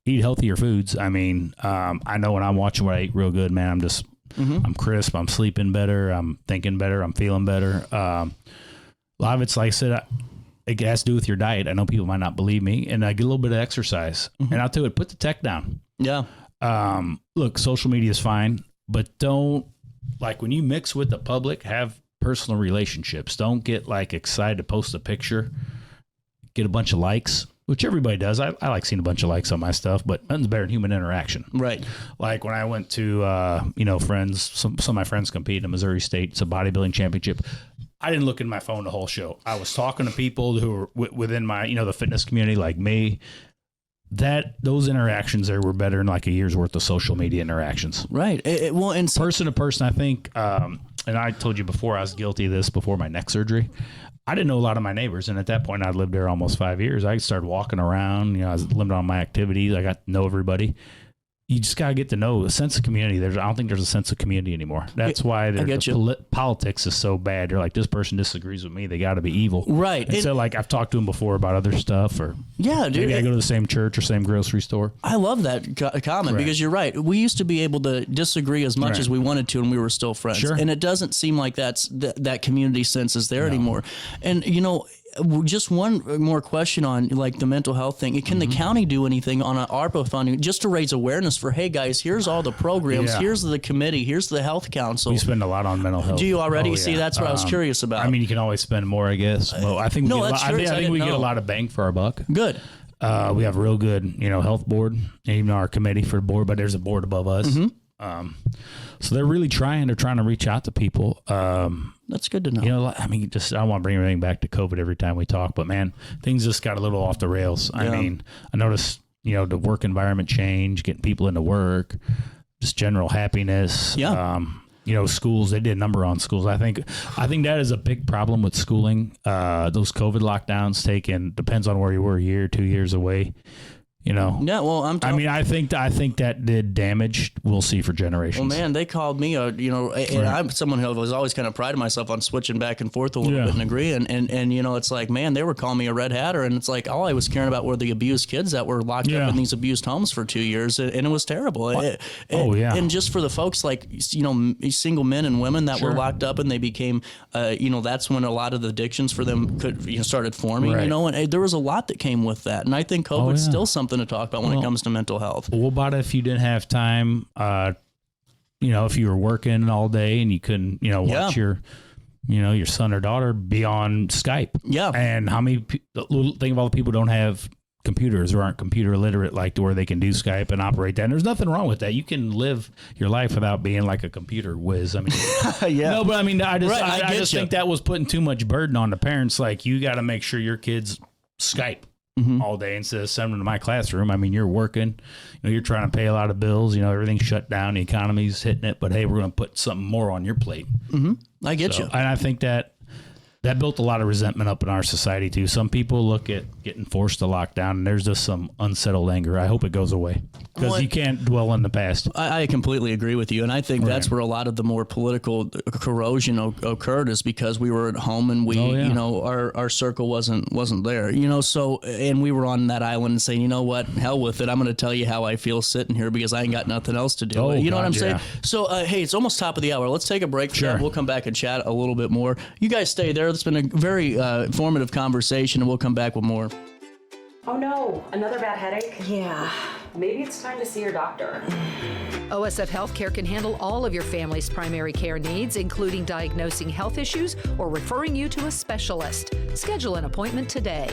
S4: Eat healthier foods. I know when I'm watching what I eat real good, man, I'm just, I'm crisp. I'm sleeping better. I'm thinking better. I'm feeling better. A lot of it's, like I said, it has to do with your diet. I know people might not believe me, and I get a little bit of exercise. And I'll tell you what, put the tech down.
S3: Yeah.
S4: Look, social media is fine, but don't, when you mix with the public, have personal relationships. Don't get excited to post a picture, get a bunch of likes, which everybody does. I like seeing a bunch of likes on my stuff, but nothing's better than human interaction.
S3: Right.
S4: Like when I went to, friends, some of my friends compete in Missouri State. It's a bodybuilding championship. I didn't look in my phone the whole show. I was talking to people who were within my, the fitness community, like me. Those interactions there were better than a year's worth of social media interactions.
S3: Right. And
S4: person to person, I think, and I told you before, I was guilty of this before my neck surgery. I didn't know a lot of my neighbors, and at that point, I'd lived there almost 5 years. I started walking around. I was limited on my activities. I got to know everybody. You just got to get to know a sense of community. I don't think there's a sense of community anymore. That's why politics is so bad. You're like, this person disagrees with me. They got to be evil.
S3: Right.
S4: And so I've talked to them before about other stuff, or maybe I go to the same church or same grocery store.
S3: I love that comment because you're right. We used to be able to disagree as much as we wanted to, and we were still friends. Sure. And it doesn't seem like that community sense is there anymore. And, just one more question on the mental health thing. Can the county do anything on an ARPA funding just to raise awareness for, hey guys, here's all the programs, here's the committee, here's the health council.
S4: We spend a lot on mental health.
S3: Do you already? See, that's what I was curious about.
S4: You can always spend more, I guess. Well, I think we get a lot of bang for our buck.
S3: Good.
S4: We have a real good, health board, even our committee for the board, but there's a board above us. So they're really trying to reach out to people.
S3: That's good to know.
S4: I don't want to bring everything back to COVID every time we talk, but man, things just got a little off the rails. I noticed, the work environment change, getting people into work, just general happiness. Yeah. Schools, they did a number on schools. I think that is a big problem with schooling. Those COVID lockdowns depends on where you were, a year, 2 years away. Yeah,
S3: well,
S4: I think that did damage. We'll see for generations.
S3: Well, man, they called me and I'm someone who was always kind of prided myself on switching back and forth a little bit and agree. And it's like, man, they were calling me a red hatter, and it's like all I was caring about were the abused kids that were locked up in these abused homes for 2 years, and it was terrible. And just for the folks like single men and women that were locked up, and they became, that's when a lot of the addictions for them started forming. And there was a lot that came with that, and I think COVID's still something to talk about when it comes to mental health.
S4: What about if you didn't have time? If you were working all day and you couldn't, watch your son or daughter be on Skype.
S3: Yeah.
S4: And how many? Think of all the people who don't have computers or aren't computer literate, like to where they can do Skype and operate that. And there's nothing wrong with that. You can live your life without being like a computer whiz. I mean, no, but I mean, I just think that was putting too much burden on the parents. Like, you got to make sure your kids Skype all day instead of sending them to my classroom. I mean, you're working, you're trying to pay a lot of bills, everything's shut down, the economy's hitting it, but hey, we're going to put something more on your plate.
S3: I get you.
S4: And I think that built a lot of resentment up in our society too. Some people look at getting forced to lock down, and there's just some unsettled anger. I hope it goes away, because you can't dwell in the past.
S3: I completely agree with you, and I think that's where a lot of the more political corrosion occurred, is because we were at home and we, our circle wasn't there, So, and we were on that island saying, you know what, hell with it. I'm going to tell you how I feel sitting here because I ain't got nothing else to do. What I'm saying? So, hey, it's almost top of the hour. Let's take a break.
S4: Sure.
S3: We'll come back and chat a little bit more. You guys stay there. It's been a very informative conversation, and we'll come back with more.
S1: Oh no, another bad headache?
S5: Yeah.
S1: Maybe it's time to see your doctor.
S5: OSF Healthcare can handle all of your family's primary care needs, including diagnosing health issues or referring you to a specialist. Schedule an appointment today.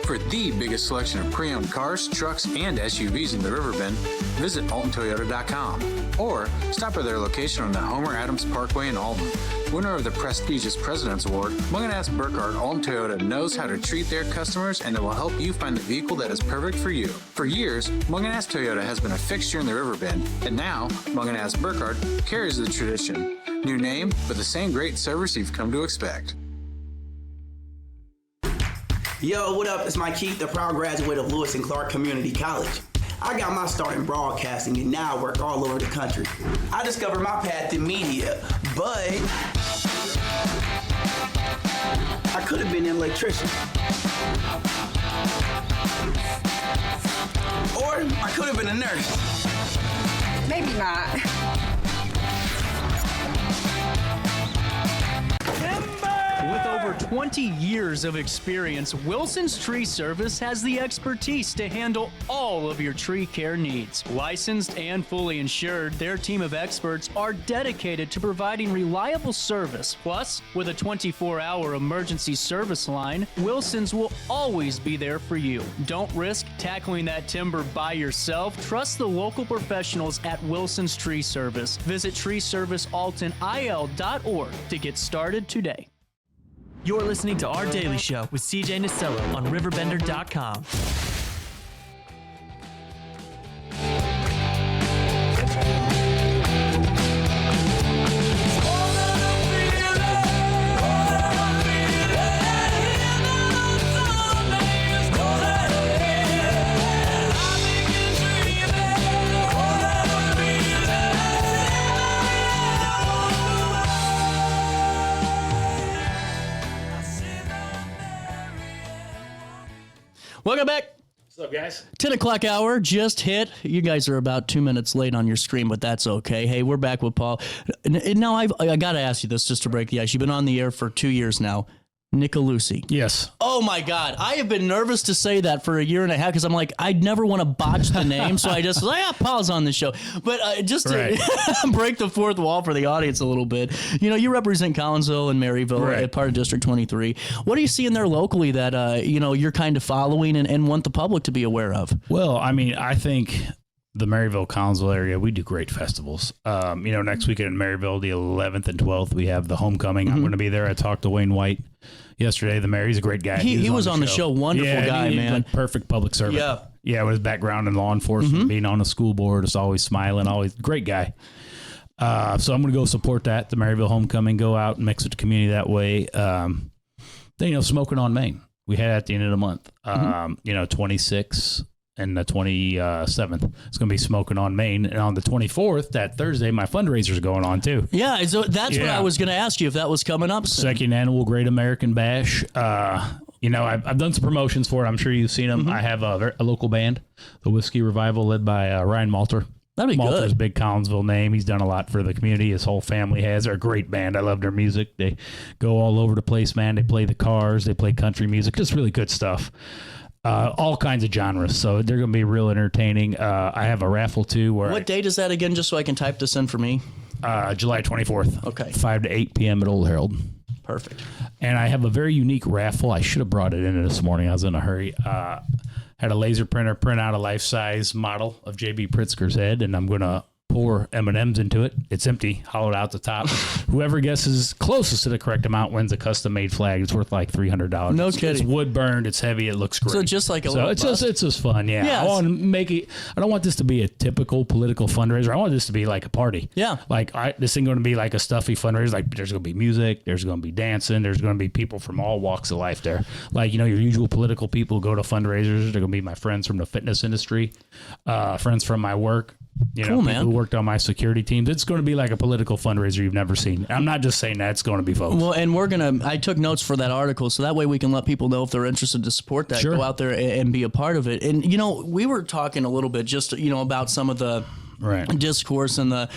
S6: For the biggest selection of pre-owned cars, trucks, and SUVs in the Riverbend, visit AltonToyota.com or stop by their location on the Homer Adams Parkway in Alton. Winner of the prestigious President's Award, Munganass Burkhardt Alton Toyota knows how to treat their customers, and it will help you find the vehicle that is perfect for you. For years, Munganass Toyota has been a fixture in the Riverbend, and now Munganass Burkhardt carries the tradition. New name, but the same great service you've come to expect.
S7: Yo, what up? It's Mike Keith, the proud graduate of Lewis and Clark Community College. I got my start in broadcasting, and now I work all over the country. I discovered my path in media, but I could have been an electrician. Or I could have been a nurse.
S8: Maybe not.
S3: With over 20 years of experience, Wilson's Tree Service has the expertise to handle all of your tree care needs. Licensed and fully insured, their team of experts are dedicated to providing reliable service. Plus, with a 24-hour emergency service line, Wilson's will always be there for you. Don't risk tackling that timber by yourself. Trust the local professionals at Wilson's Tree Service. Visit treeservicealtonil.org to get started today.
S9: You're listening to Our Daily Show with CJ Nasello on RiverBender.com.
S3: Welcome back.
S4: What's up, guys?
S3: 10 o'clock hour just hit. You guys are about 2 minutes late on your screen, but that's okay. Hey, we're back with Paul. Now, I got to ask you this just to break the ice. You've been on the air for 2 years now. Nicolussi.
S4: Yes.
S3: Oh, my God. I have been nervous to say that for a year and a half because I'm like, I'd never want to botch the name. So I just was like, Paul's on the show. But just to break the fourth wall for the audience a little bit, you represent Collinsville and Maryville at part of District 23. What are you seeing there locally that, you're kind of following and want the public to be aware of?
S4: Well, I mean, I think the Maryville, Collinsville area, we do great festivals. Next weekend in Maryville, the 11th and 12th, we have the homecoming. I'm going to be there. I talked to Wayne White yesterday. He's a great guy.
S3: He was on the show. Wonderful guy, man.
S4: Like perfect public servant. Yeah, with his background in law enforcement, being on the school board, is always smiling, always great guy. So I'm going to go support that, the Maryville homecoming, go out and mix with the community that way. Then, Smoking on Main. We had at the end of the month. 26 and the 27th. It's going to be Smoking on Main. And on the 24th, that Thursday, my fundraiser's going on too.
S3: Yeah, so that's what I was going to ask you if that was coming up soon.
S4: Second annual Great American Bash. I've done some promotions for it. I'm sure you've seen them. I have a local band, the Whiskey Revival, led by Ryan Malter.
S3: That'd be
S4: Malter's
S3: good.
S4: big Collinsville name. He's done a lot for the community. His whole family has. They're a great band. I love their music. They go all over the place, man. They play the Cars. They play country music. Just really good stuff. All kinds of genres. So they're going to be real entertaining. I have a raffle too.
S3: What date is that again, just so I can type this in for me?
S4: July 24th.
S3: Okay.
S4: 5 to 8 p.m. at Old Herald.
S3: Perfect.
S4: And I have a very unique raffle. I should have brought it in this morning. I was in a hurry. Had a laser printer print out a life-size model of J.B. Pritzker's head, and I'm going to pour M&Ms into it. It's empty, hollowed out the top. Whoever guesses closest to the correct amount wins a custom-made flag. It's worth like $300.
S3: No
S4: It's
S3: kidding.
S4: wood burned. It's heavy. It looks great.
S3: So just like a
S4: so
S3: little
S4: it's
S3: bust.
S4: just fun. Yeah.
S3: Yes.
S4: I want to make it. I don't want this to be a typical political fundraiser. I want this to be like a party.
S3: Yeah.
S4: Like this ain't going to be like a stuffy fundraiser. Like there's going to be music. There's going to be dancing. There's going to be people from all walks of life there. Like your usual political people who go to fundraisers. They're going to be my friends from the fitness industry, friends from my work.
S3: Cool,
S4: People
S3: man.
S4: who worked on my security teams. It's going to be like a political fundraiser you've never seen. I'm not just saying that. It's going to be, folks.
S3: Well, and I took notes for that article, so that way we can let people know if they're interested to support that,
S4: Sure.
S3: go out there and be a part of it. And, we were talking a little bit just, about some of the discourse and the,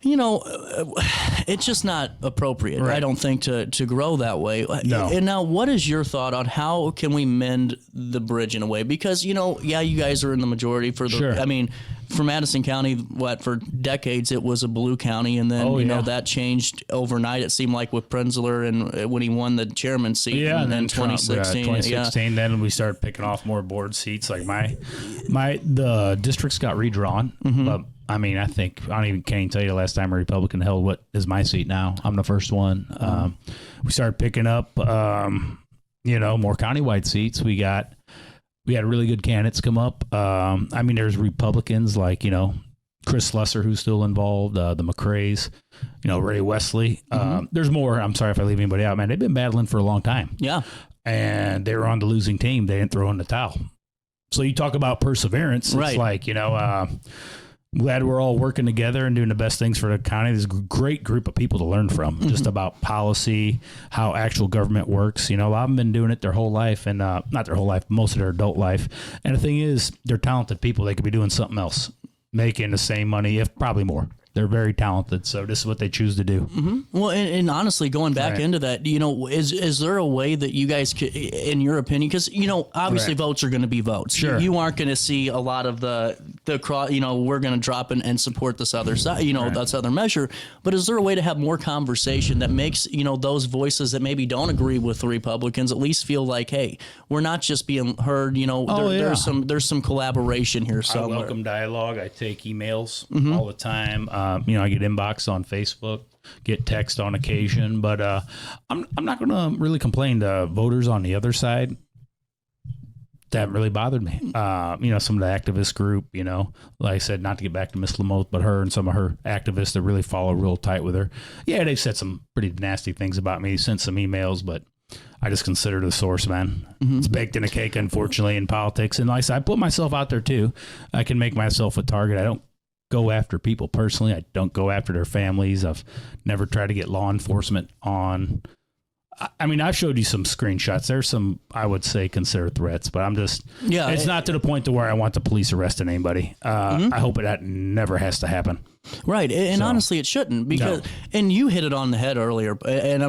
S3: it's just not appropriate, I don't think, to grow that way.
S4: No.
S3: And now, what is your thought on how can we mend the bridge in a way? Because, you guys are in the majority for the,
S4: Sure.
S3: For Madison County, for decades it was a blue county, and then that changed overnight. It seemed like with Prenzler and when he won the chairman seat in 2016.
S4: 2016. Then we started picking off more board seats. Like the districts got redrawn, but I think can't even tell you the last time a Republican held what is my seat now. I'm the first one. We started picking up, more countywide seats. We had really good candidates come up. There's Republicans like, Chris Lesser, who's still involved, the McRae's, Ray Wesley. There's more. I'm sorry if I leave anybody out, man. They've been battling for a long time.
S3: Yeah.
S4: And they were on the losing team. They didn't throw in the towel. So you talk about perseverance. It's like, glad we're all working together and doing the best things for the county. There's a great group of people to learn from, just about policy, how actual government works. A lot of them been doing it their whole life, and not their whole life, most of their adult life. And the thing is, they're talented people. They could be doing something else, making the same money, if probably more. They're very talented, so this is what they choose to do.
S3: Well, and honestly, going back into that, is there a way that you guys could, in your opinion, because, obviously votes are going to be votes.
S4: Sure.
S3: You aren't going to see a lot of the we're going to drop and support this other side, that's other measure. But is there a way to have more conversation that makes, those voices that maybe don't agree with the Republicans at least feel like, hey, we're not just being heard, there's some collaboration here somewhere.
S4: I welcome dialogue. I take emails all the time. I get inbox on Facebook, get text on occasion, but I'm not going to really complain to voters on the other side. That really bothered me. Some of the activist group, like I said, not to get back to Miss Lamoth, but her and some of her activists that really follow real tight with her. Yeah, they've said some pretty nasty things about me, sent some emails, but I just consider the source, man. It's baked in a cake, unfortunately, in politics. And like I said, I put myself out there too. I can make myself a target. I don't go after people personally. I don't go after their families. I've never tried to get law enforcement on. I've showed you some screenshots. There's some, I would say, considered threats, but it's not to the point to where I want the police arresting anybody. I hope that never has to happen.
S3: Right. And honestly, it shouldn't, because, and you hit it on the head earlier, and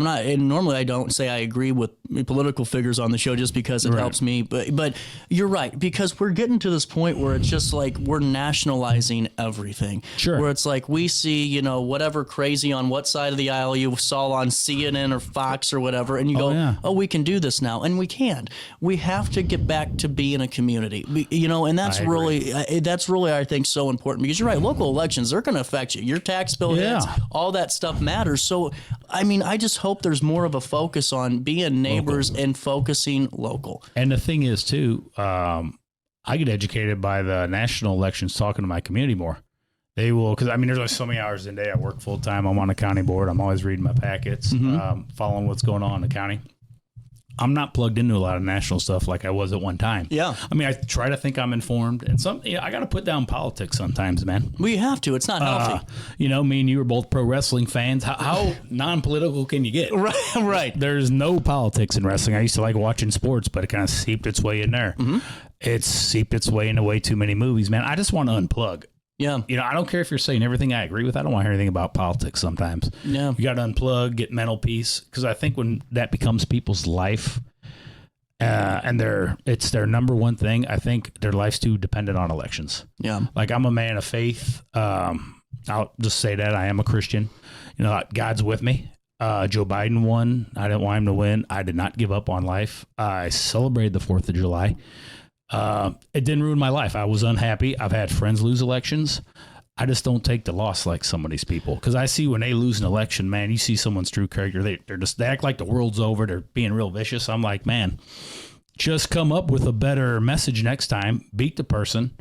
S3: normally I don't say I agree with political figures on the show just because it helps me, but you're right, because we're getting to this point where it's just like we're nationalizing everything.
S4: Sure.
S3: Where it's like we see, whatever crazy on what side of the aisle you saw on CNN or Fox or whatever, and you go, we can do this now. And we can't. We have to get back to being a community, and that's really, I think, so important, because you're right, local elections, they're going to affect you. Your tax bill hits, all that stuff matters. So, I just hope there's more of a focus on being neighbors and focusing local.
S4: And the thing is, too, I get educated by the national elections talking to my community more. They will, because there's only so many hours in a day. I work full time. I'm on the county board. I'm always reading my packets, following what's going on in the county. I'm not plugged into a lot of national stuff like I was at one time.
S3: Yeah.
S4: I mean, I try to think I'm informed, and I got to put down politics sometimes, man.
S3: Well, you have to. It's not healthy.
S4: Me and you were both pro wrestling fans. How non-political can you get?
S3: Right.
S4: There's no politics in wrestling. I used to like watching sports, but it kind of seeped its way in there. Mm-hmm. It's seeped its way into way too many movies, man. I just want to unplug.
S3: Yeah.
S4: I don't care if you're saying everything I agree with. I don't want to hear anything about politics sometimes.
S3: Yeah.
S4: You got to unplug, get mental peace. Because I think when that becomes people's life and it's their number one thing, I think their life's too dependent on elections.
S3: Yeah.
S4: Like, I'm a man of faith. I'll just say that I am a Christian. God's with me. Joe Biden won. I didn't want him to win. I did not give up on life. I celebrated the 4th of July. It didn't ruin my life. I was unhappy. I've had friends lose elections. I just don't take the loss like some of these people. Because I see when they lose an election, man, you see someone's true character. They act like the world's over. They're being real vicious. I'm like, man, just come up with a better message next time. Beat the person.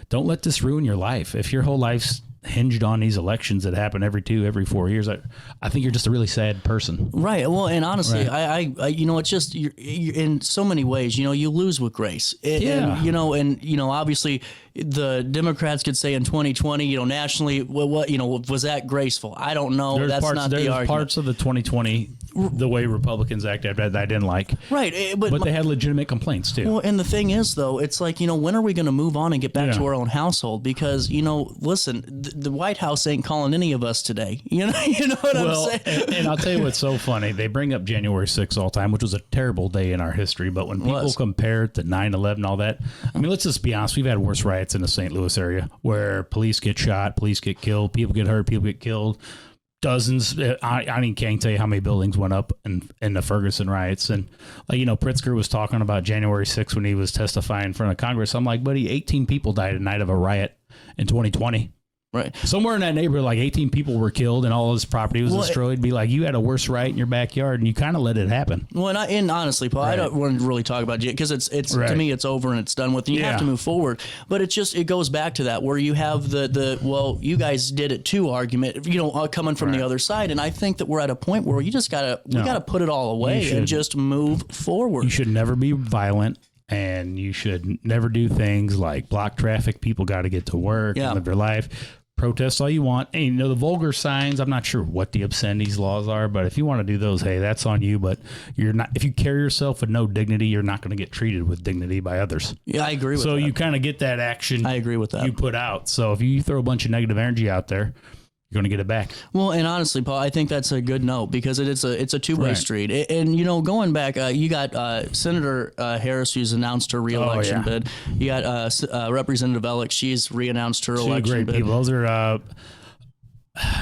S4: Don't let this ruin your life. If your whole life's hinged on these elections that happen every 4 years, I think you're just a really sad person.
S3: Right. Well, and honestly,
S4: Right.
S3: I it's just you're in so many ways, you lose with grace. And obviously the Democrats could say in 2020, nationally, was that graceful? I don't know.
S4: There's
S3: That's not the argument.
S4: There's parts of the 2020, the way Republicans acted, that I didn't like.
S3: Right.
S4: But they had legitimate complaints too.
S3: Well, and the thing is, though, it's like, when are we going to move on and get back to our own household? Because, listen, the White House ain't calling any of us today. You know what I'm saying?
S4: And I'll tell you what's so funny. They bring up January 6th all the time, which was a terrible day in our history. But when people compare it to 9/11 and all that, I mean, let's just be honest. We've had worse riots in the St. Louis area where police get shot, police get killed, people get hurt, people get killed. Dozens. I can't tell you how many buildings went up in the Ferguson riots. And, Pritzker was talking about January 6th when he was testifying in front of Congress. I'm like, buddy, 18 people died at night of a riot in 2020.
S3: Right.
S4: Somewhere in that neighborhood, like 18 people were killed and all his property was destroyed. Be like, you had a worse riot in your backyard and you kind of let it happen.
S3: Well, and honestly, Paul, I don't want to really talk about it because it's to me, it's over and it's done with. And you have to move forward. But it goes back to that where you have the you guys did it too argument, coming from the other side. And I think that we're at a point where you just got to put it all away and just move forward. You
S4: should never be violent. And you should never do things like block traffic. People got to get to work and live their life. Protest all you want. And, the vulgar signs, I'm not sure what the obscenities laws are, but if you want to do those, hey, that's on you. But you're not. If you carry yourself with no dignity, you're not going to get treated with dignity by others.
S3: Yeah, I agree with that.
S4: So you kind of get that action.
S3: I agree with that.
S4: You put out. So if you throw a bunch of negative energy out there, you're going to get it back.
S3: Well, and honestly, Paul, I think that's a good note because it's a two-way street. And, going back, you got Senator Harris, who's announced her re-election bid. You got Representative Ellick. She's re-announced her election bid.
S4: People.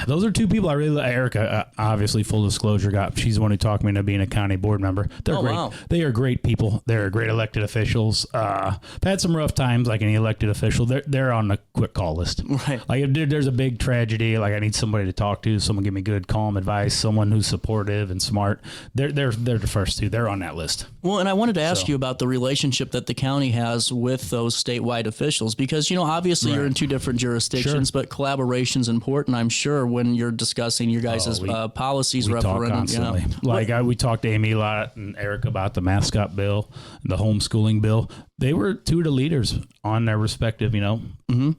S4: Those are two people I really like. Erica, obviously, full disclosure, she's the one who talked me into being a county board member. They're great. Wow. They are great people. They're great elected officials. I've had some rough times, like any elected official. They're on the quick call list.
S3: Right.
S4: Like if there's a big tragedy, like I need somebody to talk to, someone give me good, calm advice, someone who's supportive and smart. They're the first two. They're on that list.
S3: Well, and I wanted to ask you about the relationship that the county has with those statewide officials because, obviously you're in two different jurisdictions, but collaboration's important, I'm sure, when you're discussing your guys' policies, referendum.
S4: We talked to Amy a lot and Eric about the mascot bill, the homeschooling bill. They were two of the leaders on their respective,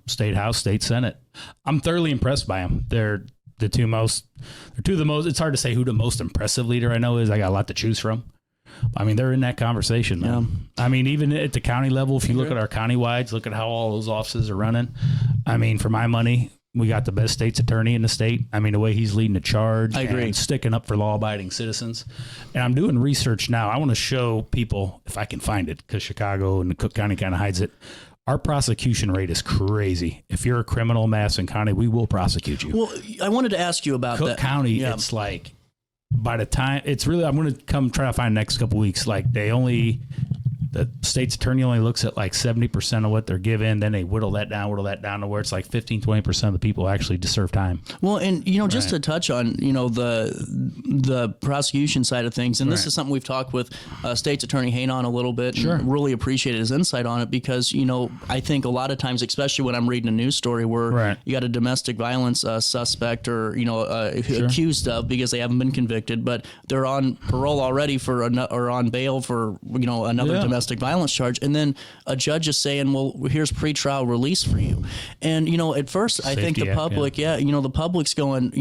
S4: state house, state senate. I'm thoroughly impressed by them. They're two of the most. It's hard to say who the most impressive leader I know is. I got a lot to choose from. I mean, they're in that conversation, man. Yeah. I mean, even at the county level, if you look at our county-wides, look at how all those offices are running. I mean, for my money, we got the best state's attorney in the state. I mean, the way he's leading the charge.
S3: I agree.
S4: And sticking up for law-abiding citizens. And I'm doing research now. I want to show people, if I can find it, because Chicago and Cook County kind of hides it. Our prosecution rate is crazy. If you're a criminal in Madison County, we will prosecute you.
S3: Well, I wanted to ask you about
S4: Cook County, it's like, by the time, it's really, I'm going to come try to find the next couple weeks, like they only the state's attorney only looks at like 70% of what they're given. Then they whittle that down to where it's like 15-20% of the people actually deserve time.
S3: Well, and just to touch on the prosecution side of things, and this is something we've talked with State's Attorney Hain on a little bit.
S4: Sure.
S3: And really appreciated his insight on it because I think a lot of times, especially when I'm reading a news story where you got a domestic violence suspect or accused of because they haven't been convicted, but they're on parole already or on bail for another domestic violence charge, and then a judge is saying, well, here's pretrial release for you. And at first I think the public the public's going,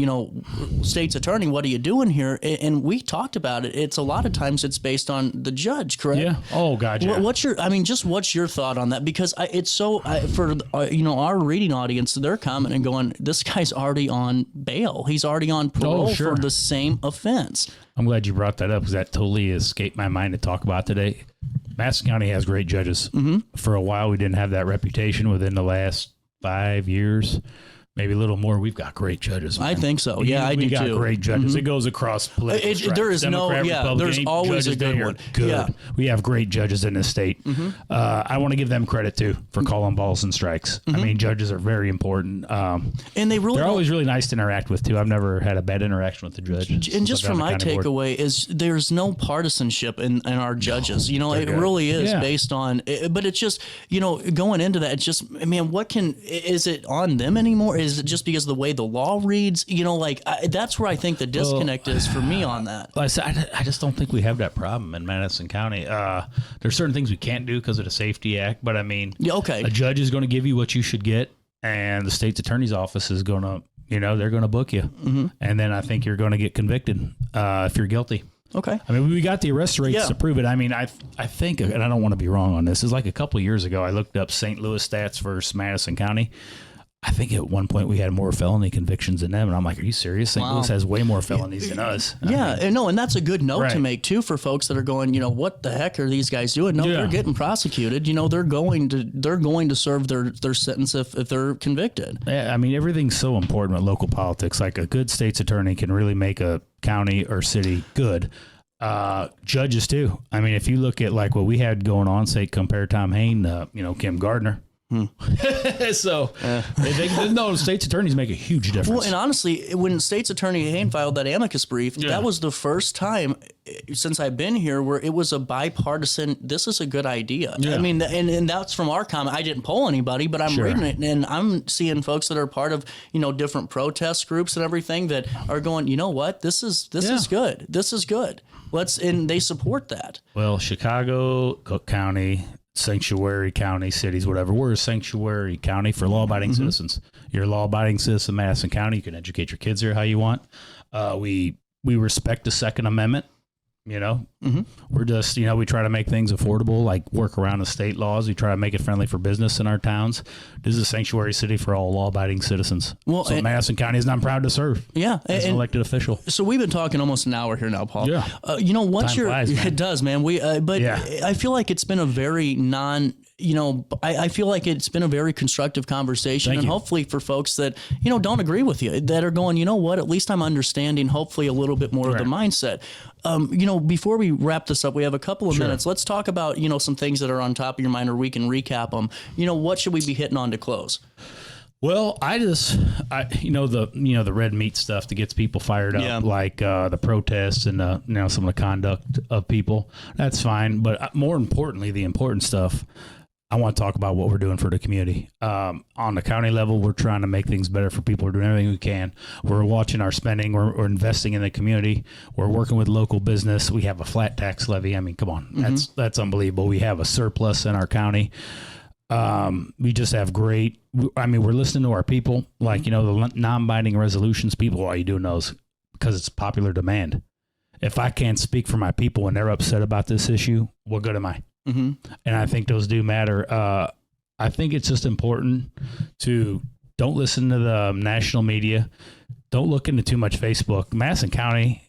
S3: State's Attorney, what are you doing here? And we talked about it. It's a lot of times it's based on the judge, correct?
S4: Yeah. Oh God. Yeah.
S3: What's your thought on that? Because it's so for our reading audience, they're commenting going, this guy's already on bail. He's already on parole for the same offense.
S4: I'm glad you brought that up because that totally escaped my mind to talk about today. Madison County has great judges. Mm-hmm. For a while, we didn't have that reputation. Within the last 5 years, maybe a little more, we've got great judges. Man.
S3: I think so. Yeah, I do too.
S4: We got great judges. Mm-hmm. It goes across political stripes.
S3: There is
S4: Democrat,
S3: there's always a good one.
S4: Good.
S3: Yeah.
S4: We have great judges in this state. Mm-hmm. I want to give them credit too for calling balls and strikes. Mm-hmm. I mean, judges are very important.
S3: And they're
S4: always really nice to interact with too. I've never had a bad interaction with the judge.
S3: And just from my takeaway is there's no partisanship in our judges. It really is based on, but it's just, going into that, it's just, man, is it on them anymore? Is it just because of the way the law reads? That's where I think the disconnect is for me on that.
S4: Well, I just don't think we have that problem in Madison County. There's certain things we can't do because of the Safety Act, but I mean, a judge is going to give you what you should get, and the state's attorney's office is going to, they're going to book you, and then I think you're going to get convicted if you're guilty.
S3: Okay.
S4: I mean, we got the arrest rates to prove it. I mean, I think, and I don't want to be wrong on this, it's like a couple of years ago, I looked up St. Louis stats versus Madison County. I think at one point we had more felony convictions than them. And I'm like, are you serious? St. Louis has way more felonies than us.
S3: And that's a good note to make too for folks that are going, what the heck are these guys doing? No, they're getting prosecuted. They're going to serve their sentence if they're convicted.
S4: Yeah, I mean, everything's so important with local politics. Like a good state's attorney can really make a county or city good. Judges too. I mean, if you look at like what we had going on, say compare Tom Hain, Kim Gardner. So state's attorneys make a huge difference.
S3: Well, and honestly, when State's Attorney Hain filed that amicus brief, that was the first time since I've been here where it was a bipartisan, this is a good idea. I mean, and that's from our comment. I didn't poll anybody, but I'm reading it and I'm seeing folks that are part of, different protest groups and everything that are going, what, this is good. This is good. And they support that.
S4: Well, Chicago, Cook County, sanctuary county, cities, whatever. We're a sanctuary county for law-abiding citizens. You're a law-abiding citizen in Madison County. You can educate your kids there how you want. We respect the Second Amendment. We're just, we try to make things affordable, like work around the state laws. We try to make it friendly for business in our towns. This is a sanctuary city for all law-abiding citizens. Well, so Madison County is, I'm proud to serve.
S3: Yeah.
S4: As an elected official.
S3: So we've been talking almost an hour here now, Paul.
S4: Yeah.
S3: Time
S4: flies, man.
S3: It does, man. I feel like it's been a very I feel like it's been a very constructive conversation.
S4: Thank you.
S3: Hopefully for folks that, don't agree with you, that are going, at least I'm understanding hopefully a little bit more of the mindset. Before we wrap this up, we have a couple of minutes. Let's talk about, some things that are on top of your mind, or we can recap them. What should we be hitting on to close?
S4: Well, the red meat stuff that gets people fired up, like the protests and some of the conduct of people. That's fine, but more importantly, the important stuff. I want to talk about what we're doing for the community. On the county level, we're trying to make things better for people. We're doing everything we can. We're watching our spending. We're investing in the community. We're working with local business. We have a flat tax levy. I mean, come on, that's unbelievable. We have a surplus in our county. We just have we're listening to our people, like, the non-binding resolutions. People, why are you doing those? Because it's popular demand. If I can't speak for my people and they're upset about this issue, what good am I? Mm-hmm. And I think those do matter. I think it's just important to don't listen to the national media. Don't look into too much Facebook. Madison County,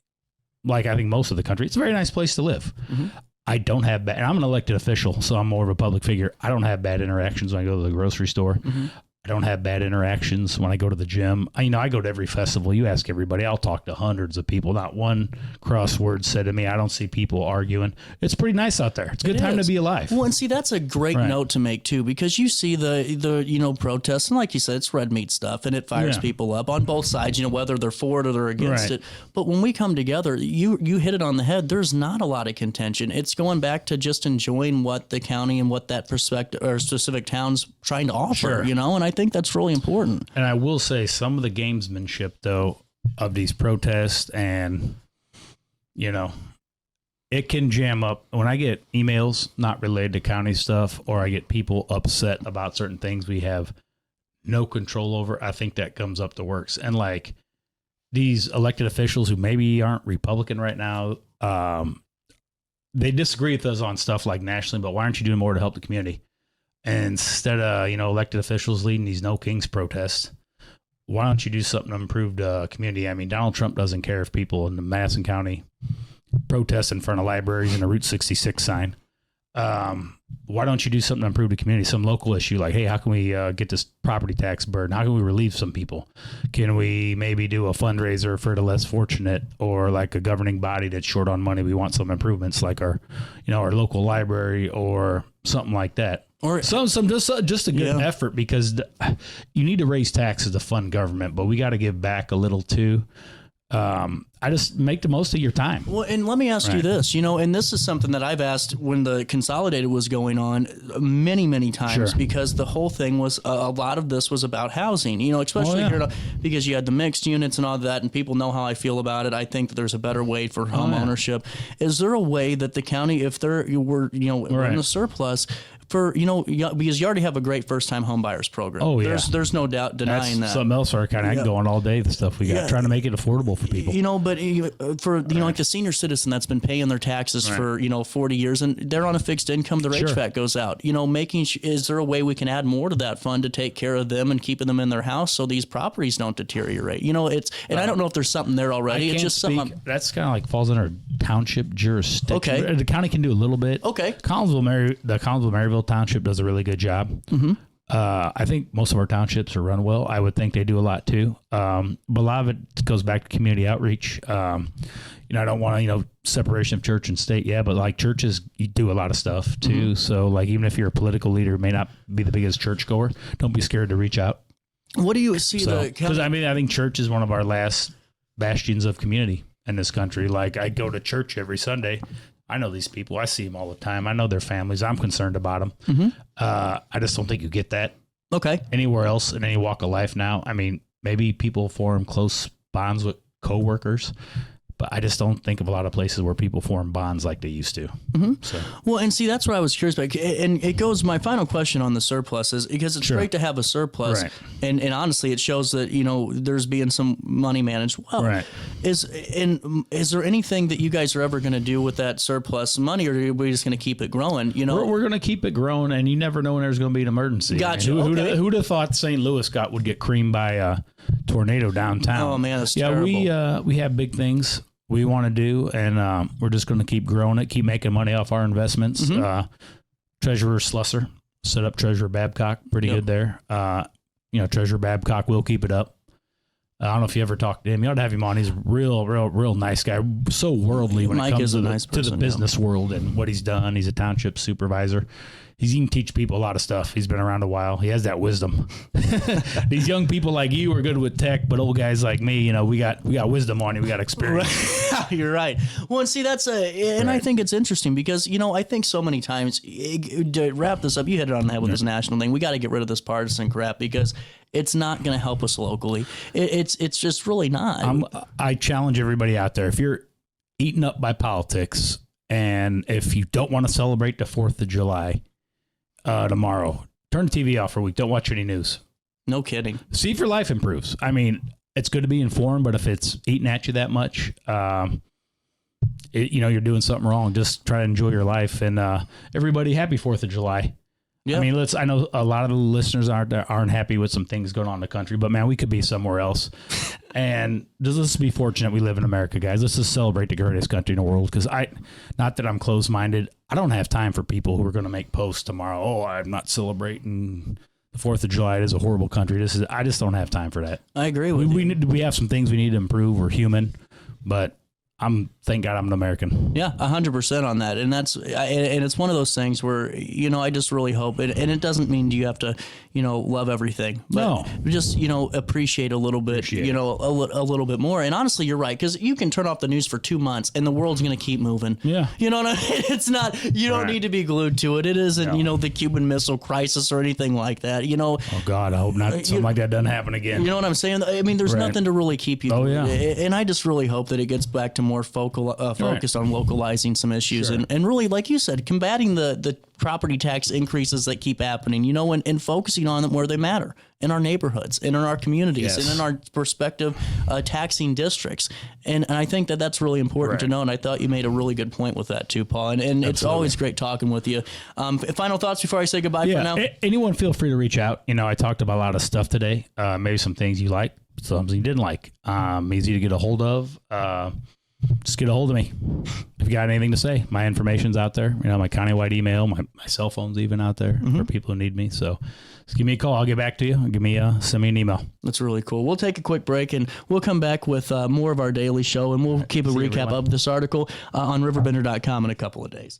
S4: like I think most of the country, it's a very nice place to live. Mm-hmm. I don't have bad, and I'm an elected official, so I'm more of a public figure. I don't have bad interactions when I go to the grocery store. Mm-hmm. I don't have bad interactions when I go to the gym. I go to every festival. You ask everybody. I'll talk to hundreds of people. Not one crossword said to me, I don't see people arguing. It's pretty nice out there. It's a good time to be alive.
S3: Well, and see, that's a great note to make, too, because you see the protests, and like you said, it's red meat stuff, and it fires people up on both sides, whether they're for it or they're against it. But when we come together, you hit it on the head. There's not a lot of contention. It's going back to just enjoying what the county and what that perspective or specific town's trying to offer, and I think that's really important.
S4: And I will say some of the gamesmanship, though, of these protests and, it can jam up. When I get emails not related to county stuff or I get people upset about certain things we have no control over, I think that comes up the works. And like these elected officials who maybe aren't Republican right now, they disagree with us on stuff like nationally, but why aren't you doing more to help the community? And instead of, elected officials leading these No Kings protests, why don't you do something to improve the community? I mean, Donald Trump doesn't care if people in the Madison County protest in front of libraries and a Route 66 sign. Why don't you do something to improve the community? Some local issue like, hey, how can we get this property tax burden? How can we relieve some people? Can we maybe do a fundraiser for the less fortunate, or like a governing body that's short on money? We want some improvements like our local library or something like that. Or some just a good effort, because you need to raise taxes to fund government, but we got to give back a little too. I just make the most of your time.
S3: Well, and let me ask you this, and this is something that I've asked when the Consolidated was going on many, many times, because the whole thing was a lot of this was about housing, especially here, because you had the mixed units and all that, and people know how I feel about it. I think that there's a better way for home ownership. Is there a way that the county, if we're in a surplus, for because you already have a great first-time home buyers program.
S4: Oh yeah,
S3: there's no doubt denying
S4: That's
S3: that.
S4: Something else I can go on all day. The stuff we got, trying to make it affordable for people.
S3: But for like the senior citizen that's been paying their taxes for 40 years, and they're on a fixed income, their HVAC goes out. Is there a way we can add more to that fund to take care of them and keeping them in their house so these properties don't deteriorate? I don't know if there's something there already. It's just something
S4: that's kind of like falls under township jurisdiction.
S3: Okay,
S4: the county can do a little bit.
S3: Okay,
S4: the Collinsville Township does a really good job.
S3: Mm-hmm.
S4: I think most of our townships are run well. I would think they do a lot too. But a lot of it goes back to community outreach. I don't want separation of church and state. Yeah, but like churches, you do a lot of stuff too. Mm-hmm. So like even if you're a political leader, may not be the biggest churchgoer, don't be scared to reach out.
S3: What do you see?
S4: Because I think church is one of our last bastions of community in this country. Like I go to church every Sunday. I know these people. I see them all the time. I know their families. I'm concerned about them.
S3: Mm-hmm.
S4: I just don't think you get that
S3: anywhere
S4: else in any walk of life now. I mean, maybe people form close bonds with coworkers, but I just don't think of a lot of places where people form bonds like they used to.
S3: Mm-hmm. So. Well, and see, that's what I was curious about. And it goes, my final question on the surplus is, because it's great to have a surplus. Right. And honestly, it shows that, there's being some money managed well.
S4: Right.
S3: Is there anything that you guys are ever going to do with that surplus money, or are we just going to keep it growing?
S4: We're going to keep it growing, and you never know when there's going to be an emergency.
S3: Gotcha.
S4: Who'd have thought St. Louis would get creamed by a tornado downtown?
S3: Oh man, that's terrible.
S4: We have big things we want to do, and we're just going to keep growing it, keep making money off our investments. Mm-hmm. Treasurer Slusser set up Treasurer Babcock pretty good there. Treasurer Babcock will keep it up. I don't know if you ever talked to him. You ought to have him on. He's a real nice guy. So worldly when it comes to the business world and what he's done. He's a township supervisor. He can teach people a lot of stuff. He's been around a while. He has that wisdom. These young people like you are good with tech, but old guys like me, we got wisdom on you. We got experience.
S3: You're right. Well, and see, I think it's interesting because, I think so many times, to wrap this up, you hit it on the head with this national thing. We got to get rid of this partisan crap because it's not going to help us locally. It's just really not.
S4: I challenge everybody out there. If you're eaten up by politics, and if you don't want to celebrate the 4th of July, tomorrow, turn the TV off for a week. Don't watch any news.
S3: No kidding.
S4: See if your life improves. I mean, it's good to be informed, but if it's eating at you that much, you're doing something wrong. Just try to enjoy your life. And everybody, happy 4th of July. Yeah. I mean, I know a lot of the listeners aren't happy with some things going on in the country, but man, we could be somewhere else. And let's be fortunate we live in America, guys. Let's just celebrate the greatest country in the world. Because not that I'm closed-minded, I don't have time for people who are going to make posts tomorrow. Oh, I'm not celebrating the 4th of July. It is a horrible country. I just don't have time for that.
S3: I agree with you.
S4: We have some things we need to improve. We're human, but thank God I'm an American.
S3: Yeah, 100% on that. And and it's one of those things where, I just really hope it, and it doesn't mean you have to, love everything, but just, appreciate a little bit, a little bit more. And honestly, you're right. Cause you can turn off the news for 2 months and the world's going to keep moving.
S4: Yeah.
S3: You know what I mean? It's not, you don't need to be glued to it. It isn't, the Cuban Missile Crisis or anything like that, Oh
S4: God, I hope not. Something like that doesn't happen again.
S3: You know what I'm saying? I mean, there's nothing to really keep you. And I just really hope that it gets back to more focused on localizing some issues and really, like you said, combating the property tax increases that keep happening, and focusing on them where they matter, in our neighborhoods and in our communities and in our respective taxing districts. And I think that that's really important to know. And I thought you made a really good point with that too, Paul. And it's always great talking with you. Final thoughts before I say goodbye for now?
S4: Anyone feel free to reach out. I talked about a lot of stuff today. Maybe some things you like, some you didn't like. Easy to get a hold of. Just get a hold of me if you got anything to say. My information's out there. My countywide email, my cell phone's even out there for people who need me. So just give me a call. I'll get back to you. Send me an email.
S3: That's really cool. We'll take a quick break and we'll come back with more of our daily show, and we'll keep a recap of this article on RiverBender.com in a couple of days.